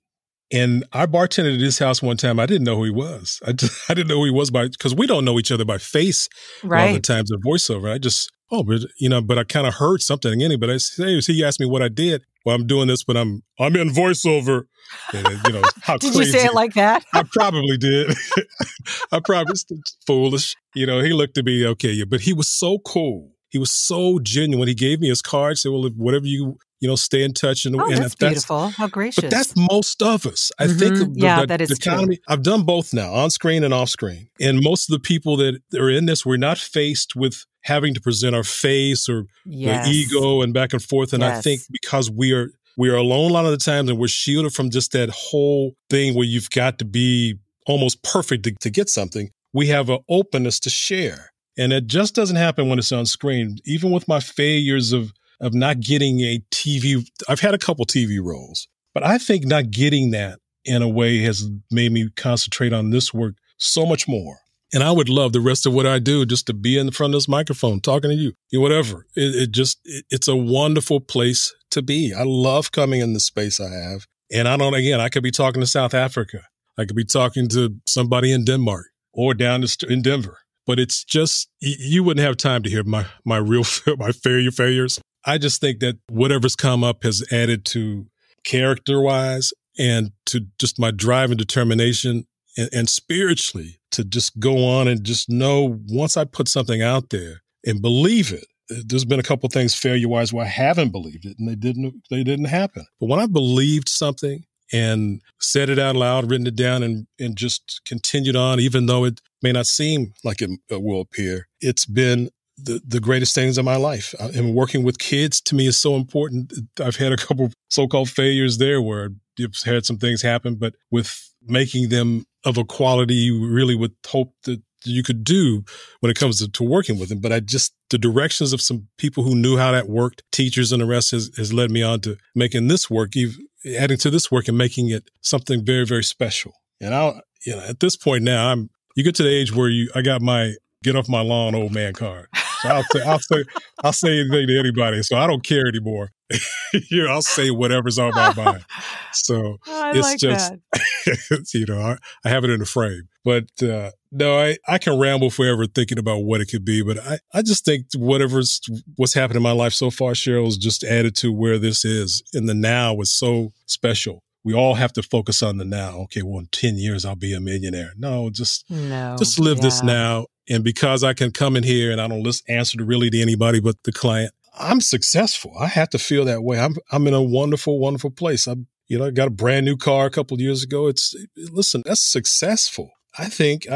And I bartended at his house one time. I didn't know who he was. I didn't know who he was because we don't know each other by face a lot of the times in voiceover. But I kind of heard something in it. But he asked me what I did. Well, I'm doing this, but I'm in voiceover. And, how did crazy. You say it like that? I probably did. I probably foolish. He looked at me, okay, but he was so cool. He was so genuine. He gave me his card, said, well, whatever stay in touch. And that's beautiful. How gracious. But that's most of us. I think that is true. I've done both now, on screen and off screen. And most of the people that are in this, we're not faced with having to present our face or the ego and back and forth. And I think because we are alone a lot of the times, and we're shielded from just that whole thing where you've got to be almost perfect to get something, we have an openness to share. And it just doesn't happen when it's on screen. Even with my failures of not getting a TV, I've had a couple TV roles, but I think not getting that in a way has made me concentrate on this work so much more. And I would love the rest of what I do just to be in front of this microphone, talking to you, whatever. It's a wonderful place to be. I love coming in the space I have. And I could be talking to South Africa. I could be talking to somebody in Denmark or down in Denver. But it's just, you wouldn't have time to hear my failures. I just think that whatever's come up has added to character-wise and to just my drive and determination and spiritually to just go on and just know once I put something out there and believe it. There's been a couple of things failure-wise where I haven't believed it and they didn't happen. But when I believed something and said it out loud, written it down, and just continued on, even though it may not seem like it will appear, it's been the greatest things in my life. And working with kids to me is so important. I've had a couple so-called failures there where you've had some things happen, but with making them of a quality you really would hope that you could do when it comes to working with them. But the directions of some people who knew how that worked, teachers and the rest has led me on to making this work, adding to this work and making it something very, very special. And at this point now, you get to the age where I got my get off my lawn old man card. So I'll say anything to anybody. So I don't care anymore. I'll say whatever's on my mind. So it's just, I have it in a frame. But no, I can ramble forever thinking about what it could be. But I just think what's happened in my life so far, Cheryl, is just added to where this is. And the now is so special. We all have to focus on the now. Okay, well, in 10 years, I'll be a millionaire. No, just live this now. And because I can come in here and I don't answer to anybody but the client, I'm successful. I have to feel that way. I'm in a wonderful, wonderful place. I got a brand new car a couple of years ago. That's successful. I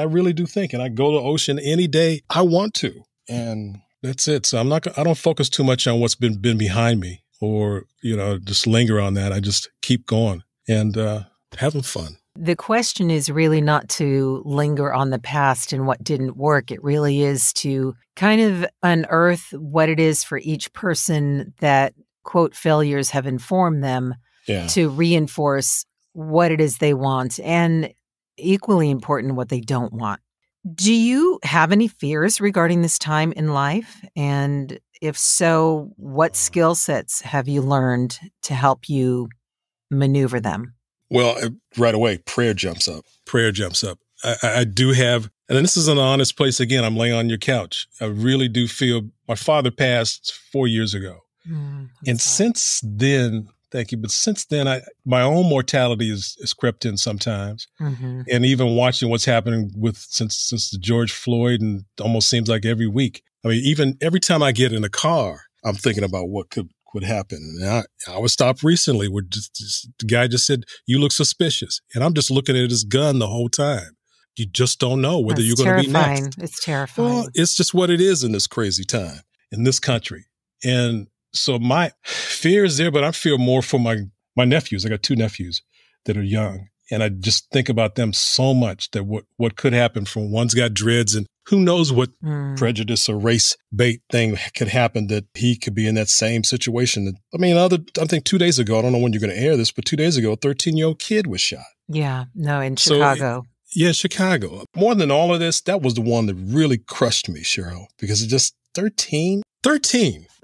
really do think, and I go to the ocean any day I want to. And that's it. So I don't focus too much on what's been behind me or, just linger on that. I just keep going and having fun. The question is really not to linger on the past and what didn't work. It really is to kind of unearth what it is for each person that, quote, failures have informed them to reinforce what it is they want and equally important, what they don't want. Do you have any fears regarding this time in life? And if so, what skill sets have you learned to help you maneuver them? Well, right away, prayer jumps up. I do have, and this is an honest place. Again, I'm laying on your couch. I really do feel my father passed 4 years ago. And since then, thank you. But since then, my own mortality has crept in sometimes. Mm-hmm. And even watching what's happening since the George Floyd, and almost seems like every week. I mean, even every time I get in a car, I'm thinking about what could happen. And I was stopped recently where the guy just said, "You look suspicious." And I'm just looking at his gun the whole time. you just don't know whether It's you're going to be next. It's terrifying. Well, it's just what it is in this crazy time, in this country. And so my fear is there, but I fear more for my nephews. I got 2 nephews that are young. And I just think about them so much, that what could happen from one's got dreads, and who knows what prejudice or race bait thing could happen, that he could be in that same situation. I mean, I think 2 days ago, I don't know when you're going to air this, but 2 days ago, a 13-year-old kid was shot. Yeah, no, in Chicago. Yeah, Chicago. More than all of this, that was the one that really crushed me, Cheryl, because it just 13.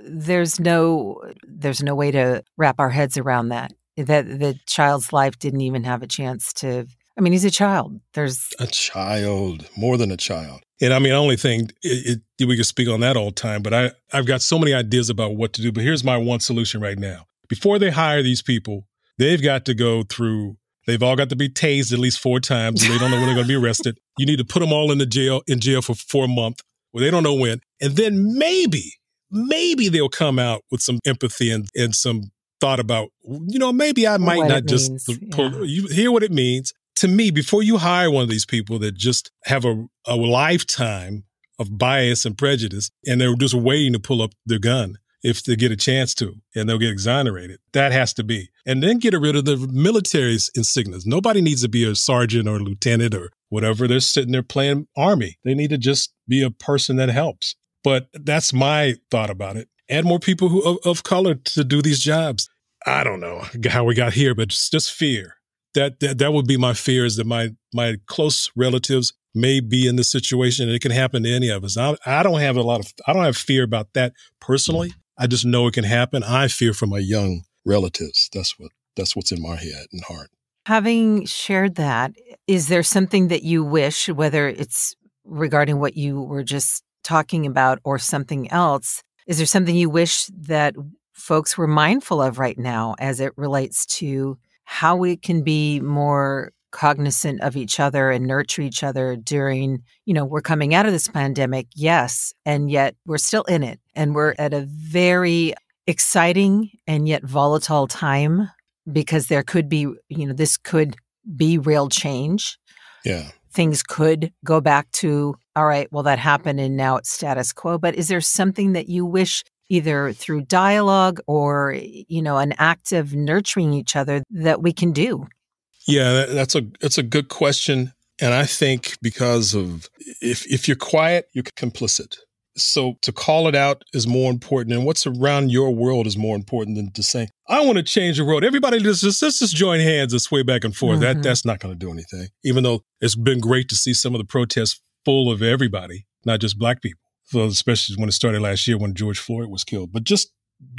There's no way to wrap our heads around that. That the child's life didn't even have a chance to. I mean, he's a child. There's a child, more than a child. And I mean, I only think we could speak on that all the time, but I've got so many ideas about what to do. But here's my one solution right now. Before they hire these people, they've got to go through. They've all got to be tased at least 4 times. And they don't know when they're going to be arrested. You need to put them all in jail for a month. Well, they don't know when. And then maybe they'll come out with some empathy and some thought about, maybe I might not just you hear what it means. To me, before you hire one of these people that just have a lifetime of bias and prejudice, and they're just waiting to pull up their gun if they get a chance to, and they'll get exonerated. That has to be. And then get rid of the military's insignias. Nobody needs to be a sergeant or a lieutenant or whatever. They're sitting there playing Army. They need to just be a person that helps. But that's my thought about it. Add more people who of color to do these jobs. I don't know how we got here, but just fear. That would be my fear, is that my close relatives may be in this situation, and it can happen to any of us. I don't have fear about that personally. I just know it can happen. I fear for my young relatives. That's what's in my head and heart. Having shared that, is there something that you wish, whether it's regarding what you were just talking about or something else, is there something you wish that folks were mindful of right now as it relates to how we can be more cognizant of each other and nurture each other during, we're coming out of this pandemic, yes, and yet we're still in it. And we're at a very exciting and yet volatile time, because there could be, this could be real change. Yeah. Things could go back to, all right, well, that happened and now it's status quo. But is there something that you wish, either through dialogue or, an act of nurturing each other, that we can do? Yeah, that's a good question. And I think because of, if you're quiet, you're complicit. So to call it out is more important. And what's around your world is more important than to say, I want to change the world. Everybody let's just join hands and sway back and forth. Mm-hmm. That's not going to do anything. Even though it's been great to see some of the protests full of everybody, not just Black people. So especially when it started last year when George Floyd was killed. But just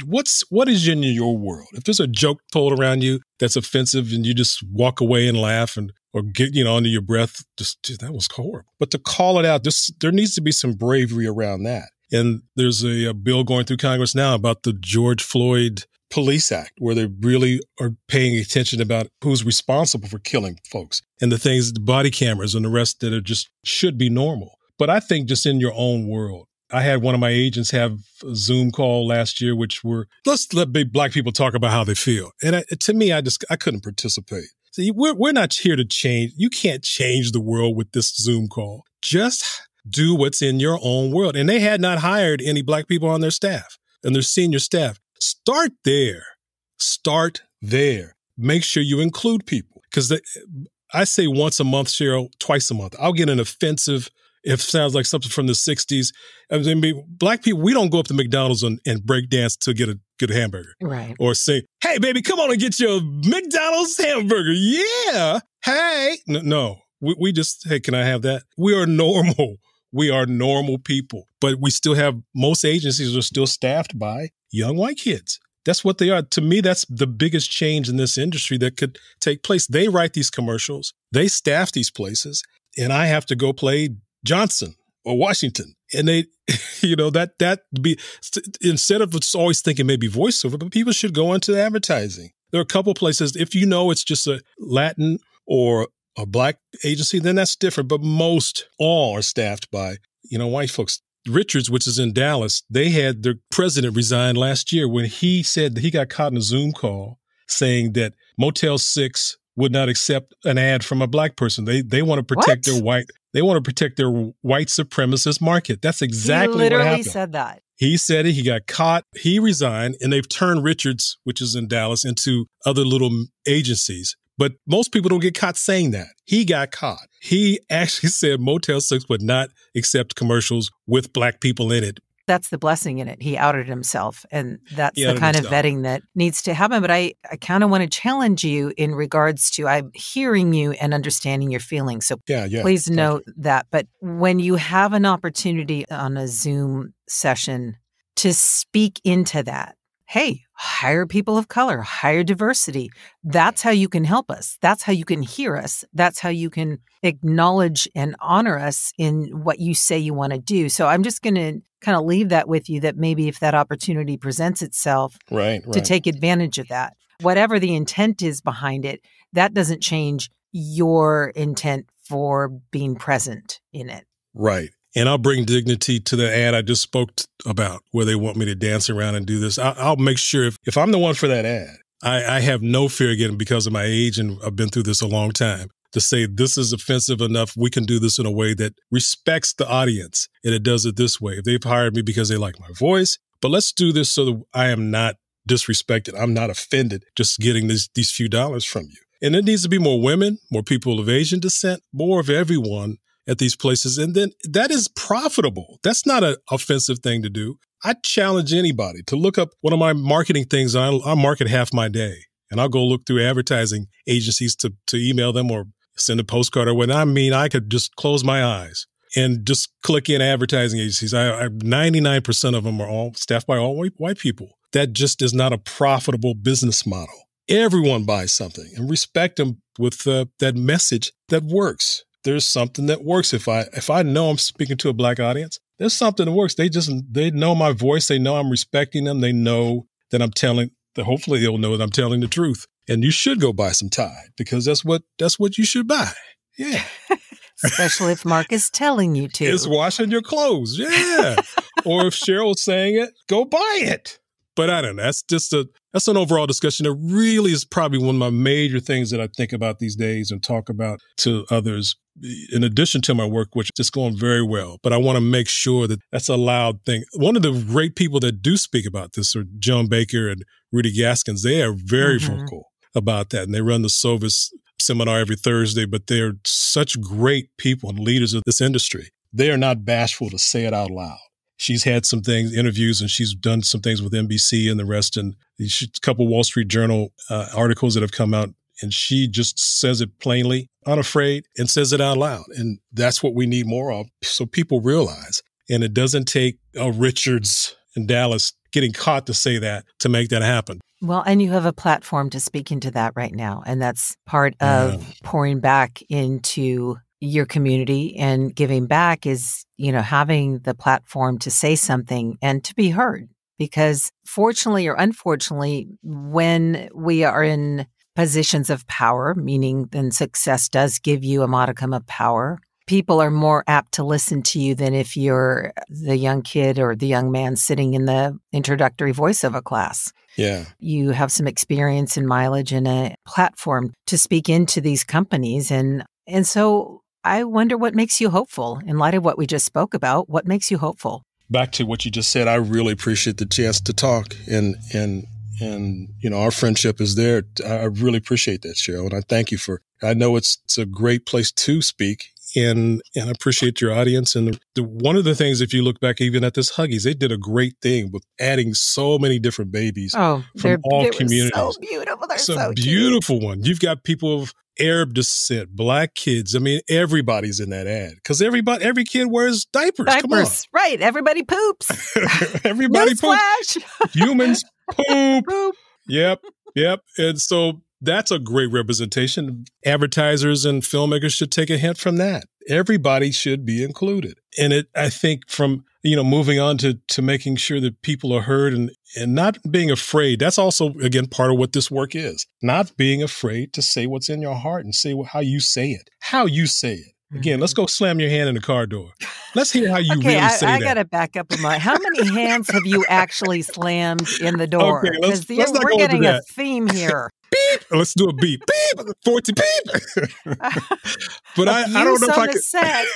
what is in your world? If there's a joke told around you that's offensive and you just walk away and laugh or get, under your breath, just that was horrible. But to call it out, there needs to be some bravery around that. And there's a bill going through Congress now about the George Floyd Police Act, where they really are paying attention about who's responsible for killing folks and the things, the body cameras and the rest that are just should be normal. But I think just in your own world, I had one of my agents have a Zoom call last year, which were, let's let Black people talk about how they feel. And to me, I couldn't participate. See, we're not here to change. You can't change the world with this Zoom call. Just do what's in your own world. And they had not hired any Black people on their staff and their senior staff. Start there. Make sure you include people. Because I say once a month, Cheryl, twice a month. I'll get an offensive, if it sounds like something from the 60s. I mean, Black people, we don't go up to McDonald's and break dance to get a hamburger. Right. Or say, hey, baby, come on and get your McDonald's hamburger. Yeah. Hey. No. We just, hey, can I have that? We are normal. We are normal people. But we still have, most agencies are still staffed by young white kids. That's what they are. To me, that's the biggest change in this industry that could take place. They write these commercials. They staff these places. And I have to go play Johnson or Washington. And they, that be, instead of just always thinking maybe voiceover, but people should go into advertising. There are a couple places, if it's just a Latin or a Black agency, then that's different. But all are staffed by, white folks. Richards, which is in Dallas, they had their president resign last year when he said that he got caught in a Zoom call saying that Motel 6 would not accept an ad from a black person. They want to protect their white supremacist market. That's exactly what happened. He literally said that. He said it. He got caught. He resigned, and they've turned Richards, which is in Dallas, into other little agencies. But most people don't get caught saying that. He got caught. He actually said Motel 6 would not accept commercials with black people in it. That's the blessing in it. He outed himself, and that's the kind of vetting that needs to happen. But I kind of want to challenge you in regards to I'm hearing you and understanding your feelings. So please note that. But when you have an opportunity on a Zoom session to speak into that, hey, hire people of color, hire diversity. That's how you can help us. That's how you can hear us. That's how you can acknowledge and honor us in what you say you want to do. So I'm just going to kind of leave that with you, that maybe if that opportunity presents itself, to take advantage of that. Whatever the intent is behind it, that doesn't change your intent for being present in it. Right. And I'll bring dignity to the ad I just spoke about, where they want me to dance around and do this. I'll make sure if I'm the one for that ad, I have no fear again because of my age, and I've been through this a long time, to say this is offensive enough. We can do this in a way that respects the audience, and it does it this way. If they've hired me because they like my voice, but let's do this so that I am not disrespected. I'm not offended just getting these few dollars from you. And it needs to be more women, more people of Asian descent, more of everyone at these places. And then that is profitable. That's not an offensive thing to do. I challenge anybody to look up one of my marketing things. I market half my day, and I'll go look through advertising agencies to email them or send a postcard or what. I mean, I could just close my eyes and just click in advertising agencies. 99% of them are all staffed by all white people. That just is not a profitable business model. Everyone buys something, and respect them with that message that works. There's something that works. If I know I'm speaking to a black audience, there's something that works. They know my voice. They know I'm respecting them. They know that hopefully they'll know that I'm telling the truth. And you should go buy some Tide, because that's what you should buy. Yeah. Especially if Mark is telling you to. It's washing your clothes. Yeah. Or if Cheryl's saying it, go buy it. But I don't know. That's an overall discussion. It really is probably one of my major things that I think about these days and talk about to others, in addition to my work, which is going very well. But I want to make sure that that's a loud thing. One of the great people that do speak about this are John Baker and Rudy Gaskins. They are very vocal about that. And they run the Sovis seminar every Thursday, but they're such great people and leaders of this industry. They are not bashful to say it out loud. She's had some interviews, and she's done some things with NBC and the rest, and a couple Wall Street Journal articles that have come out, and she just says it plainly, unafraid, and says it out loud. And that's what we need more of, so people realize. And it doesn't take a Richards in Dallas getting caught to say that, to make that happen. Well, and you have a platform to speak into that right now, and that's part of pouring back into your community, and giving back is, having the platform to say something and to be heard. Because fortunately or unfortunately, when we are in positions of power, meaning then success does give you a modicum of power, people are more apt to listen to you than if you're the young kid or the young man sitting in the introductory voiceover class. Yeah. You have some experience and mileage and a platform to speak into these companies. And so I wonder what makes you hopeful in light of what we just spoke about. What makes you hopeful? Back to what you just said, I really appreciate the chance to talk, and our friendship is there. I really appreciate that, Cheryl, and I thank you I know it's a great place to speak, and I appreciate your audience. And one of the things, if you look back even at this Huggies, they did a great thing with adding so many different babies from all communities. So beautiful. They're so beautiful cute. One. You've got people of Arab descent, black kids. I mean, everybody's in that ad, because every kid wears diapers. Come on. Right. Everybody poops. Everybody poops. Humans poop. Yep. And so that's a great representation. Advertisers and filmmakers should take a hint from that. Everybody should be included. And I think from, moving on to making sure that people are heard and not being afraid. That's also, again, part of what this work is. Not being afraid to say what's in your heart and say how you say it. How you say it. Again, let's go slam your hand in the car door. Let's hear how you really say that. I got to back up a moment. How many hands have you actually slammed in the door? Okay, let's not we're go getting into that. A theme here. beep. Let's do a beep. Beep. 40 beep. But I don't know if I can.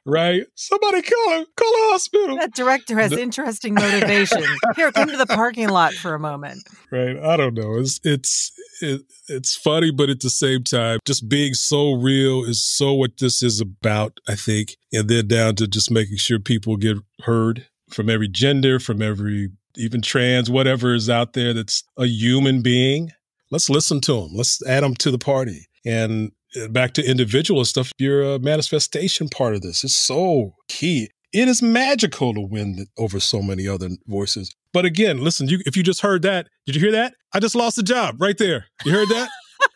Right? Somebody call a hospital. That director has interesting motivation. Here, come to the parking lot for a moment. Right. I don't know. It's funny, but at the same time, just being so real is so what this is about, I think. And then down to just making sure people get heard from every gender, from every, even trans, whatever is out there that's a human being. Let's listen to them. Let's add them to the party. And back to individual stuff, you're a manifestation part of this. It's so key. It is magical to win over so many other voices. But again, listen, if you just heard that, did you hear that? I just lost a job right there. You heard that?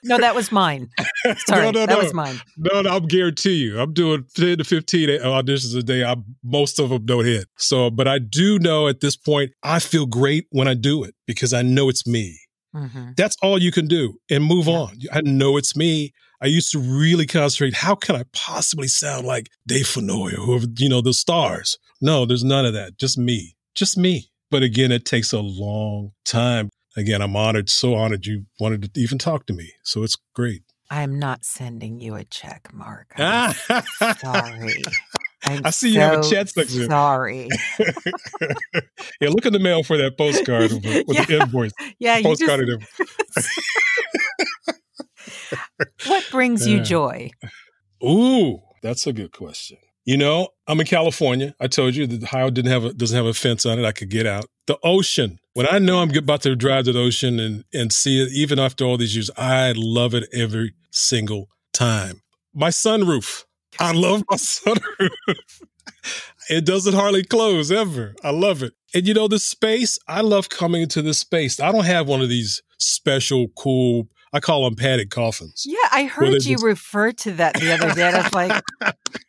No, that was mine. Sorry, that was mine. No, I'll guarantee you. I'm doing 10 to 15 auditions a day. Most of them don't hit. So, but I do know at this point, I feel great when I do it because I know it's me. Mm-hmm. That's all you can do and move on. I know it's me. I used to really concentrate. How can I possibly sound like Dave Fennoy or whoever, the stars? No, there's none of that. Just me. Just me. But again, it takes a long time. Again, I'm honored, so honored you wanted to even talk to me. So it's great. I'm not sending you a check, Mark. I'm sorry. I see you have a chat section. Sorry. Yeah, look in the mail for that postcard with the invoice. Yeah, postcard What brings you joy? Ooh, that's a good question. I'm in California. I told you that Ohio doesn't have a fence on it. I could get out. The ocean. When I know I'm about to drive to the ocean and see it, even after all these years, I love it every single time. My sunroof. I love my sunroof. It doesn't hardly close ever. I love it. And the space, I love coming into this space. I don't have one of these special, cool, I call them padded coffins. Yeah, I heard you refer to that the other day. I was like,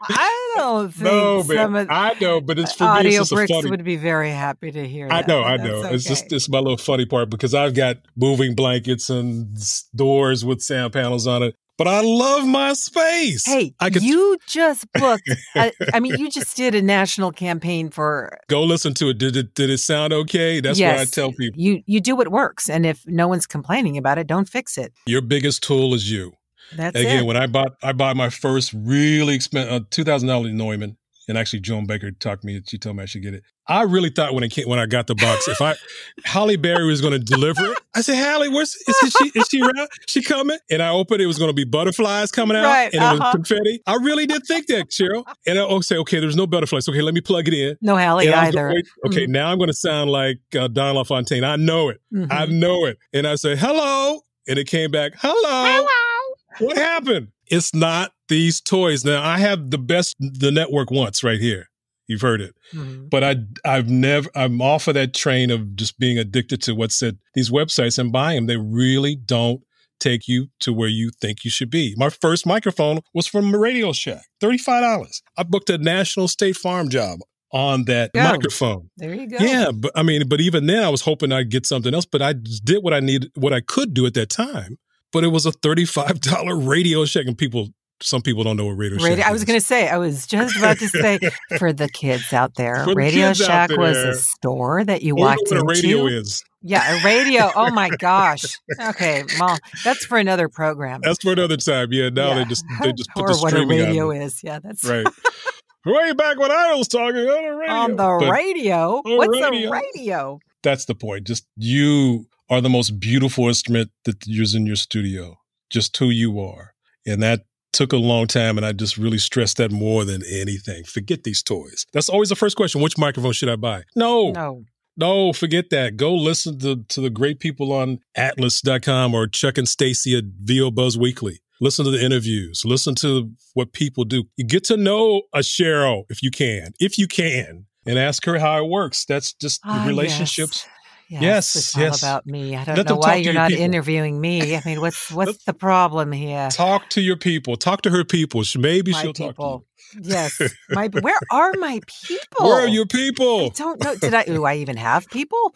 I don't think I know, but it's for me. Audio it's Bricks funny. Would be very happy to hear that. I know. Okay. It's my little funny part because I've got moving blankets and doors with sound panels on it. But I love my space. Hey, you just booked. You just did a national campaign for. Go listen to it. Did it sound okay? That's what I tell people. You do what works, and if no one's complaining about it, don't fix it. Your biggest tool is you. That's Again, it. when I bought my first really expensive $2,000 Neumann, and actually Joan Baker she told me I should get it. I really thought when I got the box, Halle Berry was going to deliver it. I said, Halle, is she around? She coming? And I opened it was going to be butterflies coming out, and it was confetti. I really did think that, Cheryl. And I say, okay, there's no butterflies. Okay, let me plug it in. No Halle either. Okay, now I'm going to sound like Don LaFontaine. I know it. Mm-hmm. I know it. And I say, hello. And it came back, hello. What happened? It's not these toys. Now, I have the network once right here. You've heard it. Mm-hmm. But I'm off of that train of just being addicted to what's said. These websites and buying them, they really don't take you to where you think you should be. My first microphone was from Radio Shack, $35. I booked a National State Farm job on that microphone. There you go. Yeah, but even then I was hoping I'd get something else, but I just did what I could do at that time. But it was a $35 Radio Shack, and some people don't know what Radio Shack is. I was going to say, I was just about to say, for the kids out there, Radio Shack was a store that you walked into. What a radio is. Yeah, a radio. Oh my gosh. Okay, well, that's for another program. That's for another time. Yeah, now they just put the streaming on. Or what a radio is. Yeah, that's right. Way back when I was talking on the radio. On the radio? What's a radio? That's the point. Just you are the most beautiful instrument that is in your studio. Just who you are. And that took a long time, and I just really stressed that more than anything. Forget these toys. That's always the first question. Which microphone should I buy? No, forget that. Go listen to the great people on atlas.com or Chuck and Stacy at VO Buzz Weekly. Listen to the interviews. Listen to what people do. You get to know a Cheryl if you can, and ask her how it works. That's just the relationships. Yes. It's all about me. I don't know why you're not interviewing me. I mean, what's the problem here? Talk to your people. Talk to her people. Maybe she'll talk to you. Yes. Where are my people? Where are your people? I don't know. Do I even have people?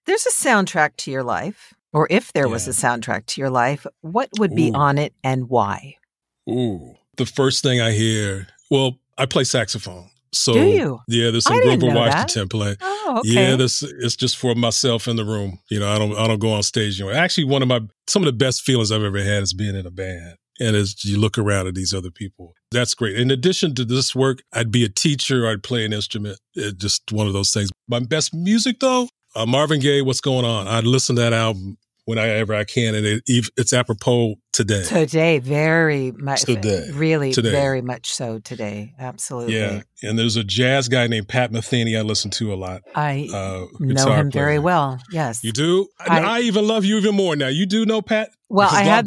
There's a soundtrack to your life. Or if there was a soundtrack to your life, what would be on it and why? The first thing I hear, I play saxophone. So, do you? Yeah, there's some Grover Washington play. Oh, okay. Yeah, it's just for myself in the room. You know, I don't go on stage anymore. Actually, some of the best feelings I've ever had is being in a band. And as you look around at these other people, that's great. In addition to this work, I'd be a teacher, I'd play an instrument. It's just one of those things. My best music, though, Marvin Gaye, What's Going On? I'd listen to that album whenever I can, and it's apropos today. Today, very much. Today. Really, today. Very much so today. Absolutely. Yeah, and there's a jazz guy named Pat Metheny I listen to a lot. I know him very well, yes. You do? I even love you even more now. You do know Pat? Well, I had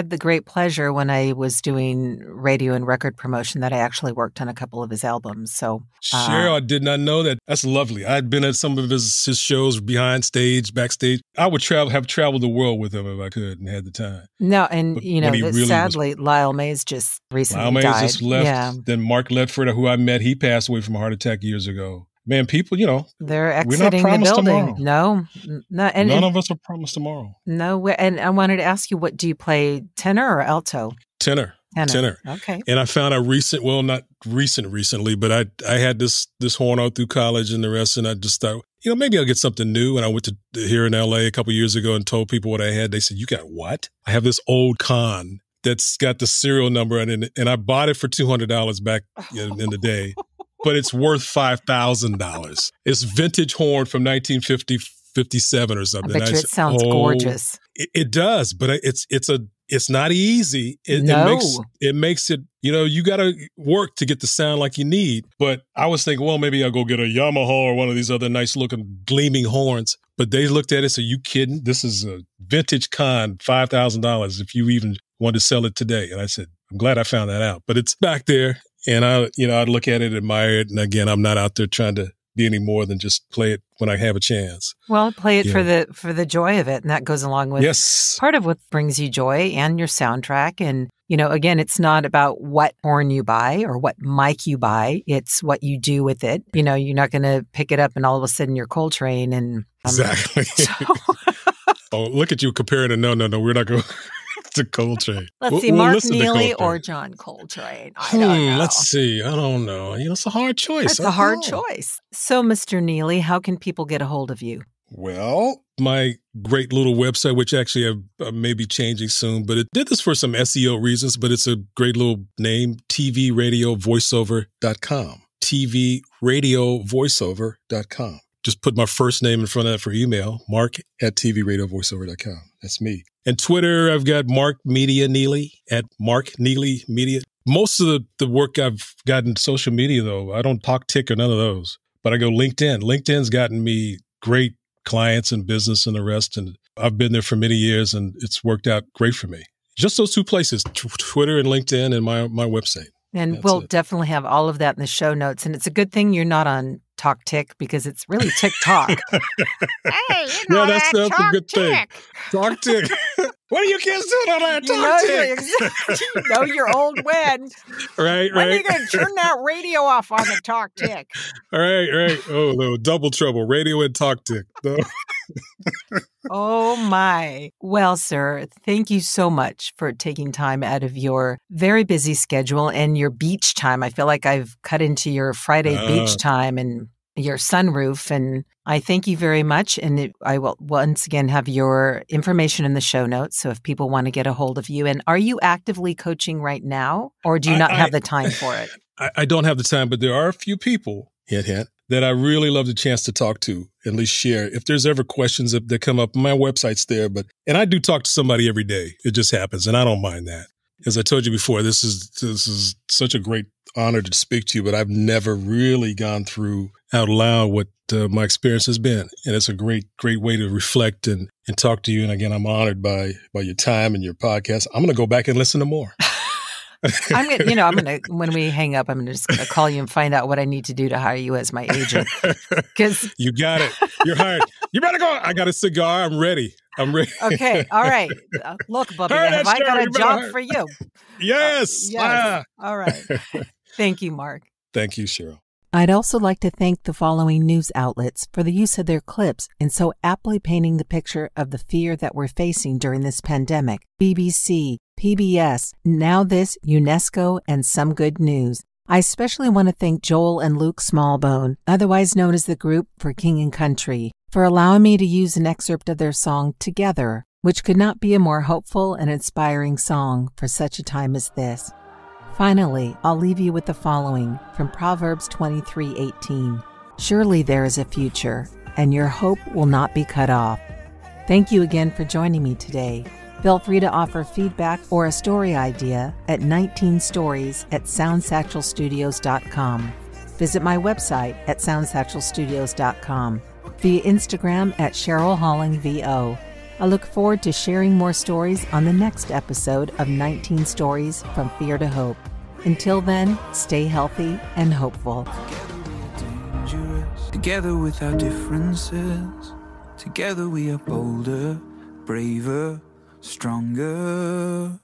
the great pleasure when I was doing radio and record promotion that I actually worked on a couple of his albums. So, Cheryl, I did not know that. That's lovely. I'd been at some of his shows behind stage, backstage. I would have traveled the world with him if I could and had the time. No, and sadly, Lyle Mays just recently died. Just left. Yeah. Then Mark Ledford, who I met, he passed away from a heart attack years ago. Man, people, they're exiting the building. Tomorrow. No, and none of us are promised tomorrow. No, and I wanted to ask you, what do you play, tenor or alto? Tenor. Okay. And I found not recently, but I had this horn all through college and the rest, and I just thought, maybe I'll get something new. And I went to here in LA a couple of years ago and told people what I had. They said, "You got what?" I have this old con that's got the serial number and I bought it for $200 back in the day. But it's worth $5,000. It's vintage horn from 1957 or something. I bet you it sounds gorgeous. It does, but it's not easy. It makes it, you got to work to get the sound like you need. But I was thinking, well, maybe I'll go get a Yamaha or one of these other nice looking gleaming horns. But they looked at it and said, "You kidding? This is a vintage con, $5,000 if you even want to sell it today." And I said, I'm glad I found that out. But it's back there. And I'd look at it, admire it. And again, I'm not out there trying to be any more than just play it when I have a chance. Well, play it for the joy of it. And that goes along with part of what brings you joy and your soundtrack. And, again, it's not about what horn you buy or what mic you buy. It's what you do with it. You're not going to pick it up and all of a sudden you're Coltrane. And exactly. Oh, look at you comparing it. No, we're not going to Coltrane. Let's see, Mark Neely or John Coltrane. I don't know. Let's see. I don't know. It's a hard choice. It's a hard choice. So, Mr. Neely, how can people get a hold of you? Well, my great little website, which actually I may be changing soon, but it did this for some SEO reasons, but it's a great little name, tvradiovoiceover.com. tvradiovoiceover.com. Just put my first name in front of that for email, mark@tvradiovoiceover.com. That's me. And Twitter, I've got Mark Media Neely at Mark Neely Media. Most of the work I've gotten social media, though, I don't talk tick or none of those, but I go LinkedIn. LinkedIn's gotten me great clients and business and the rest. And I've been there for many years and it's worked out great for me. Just those two places, Twitter and LinkedIn and my website. And we'll definitely have all of that in the show notes. And it's a good thing you're not on Talk Tick because it's really TikTok. Hey, that's a good thing. Talk Tick. What are you kids doing on that Talk Tick? You know your old when. Right. When are you going to turn that radio off on the Talk Tick? Right. Oh, no, double trouble. Radio and Talk Tick. No. Oh, my. Well, sir, thank you so much for taking time out of your very busy schedule and your beach time. I feel like I've cut into your Friday beach time and your sunroof, and I thank you very much. And I will once again have your information in the show notes. So if people want to get a hold of you, and are you actively coaching right now, or do you not have the time for it? I don't have the time, but there are a few people, hint, that I really love the chance to talk to, at least share. If there's ever questions that come up, my website's there. And I do talk to somebody every day. It just happens, and I don't mind that. As I told you before, this is such a great honor to speak to you, but I've never really gone through out loud what my experience has been. And it's a great way to reflect and talk to you. And again, I'm honored by your time and your podcast. I'm going to go back and listen to more. When we hang up, I'm just going to call you and find out what I need to do to hire you as my agent. You got it. You're hired. You better go. I got a cigar. I'm ready. Okay. All right. Look, Bubby, have I got a job for you? Yes. Yes. All right. Thank you, Mark. Thank you, Cheryl. I'd also like to thank the following news outlets for the use of their clips in so aptly painting the picture of the fear that we're facing during this pandemic. BBC, PBS, Now This, UNESCO, and Some Good News. I especially want to thank Joel and Luke Smallbone, otherwise known as the group for King and Country, for allowing me to use an excerpt of their song Together, which could not be a more hopeful and inspiring song for such a time as this. Finally, I'll leave you with the following from Proverbs 23:18. Surely there is a future, and your hope will not be cut off. Thank you again for joining me today. Feel free to offer feedback or a story idea at 19stories@soundsatchelstudios.com. Visit my website at soundsatchelstudios.com, via Instagram at CherylHollingVO. I look forward to sharing more stories on the next episode of 19 Stories From Fear to Hope. Until then, stay healthy and hopeful. Together with our differences, together we are bolder, braver, stronger.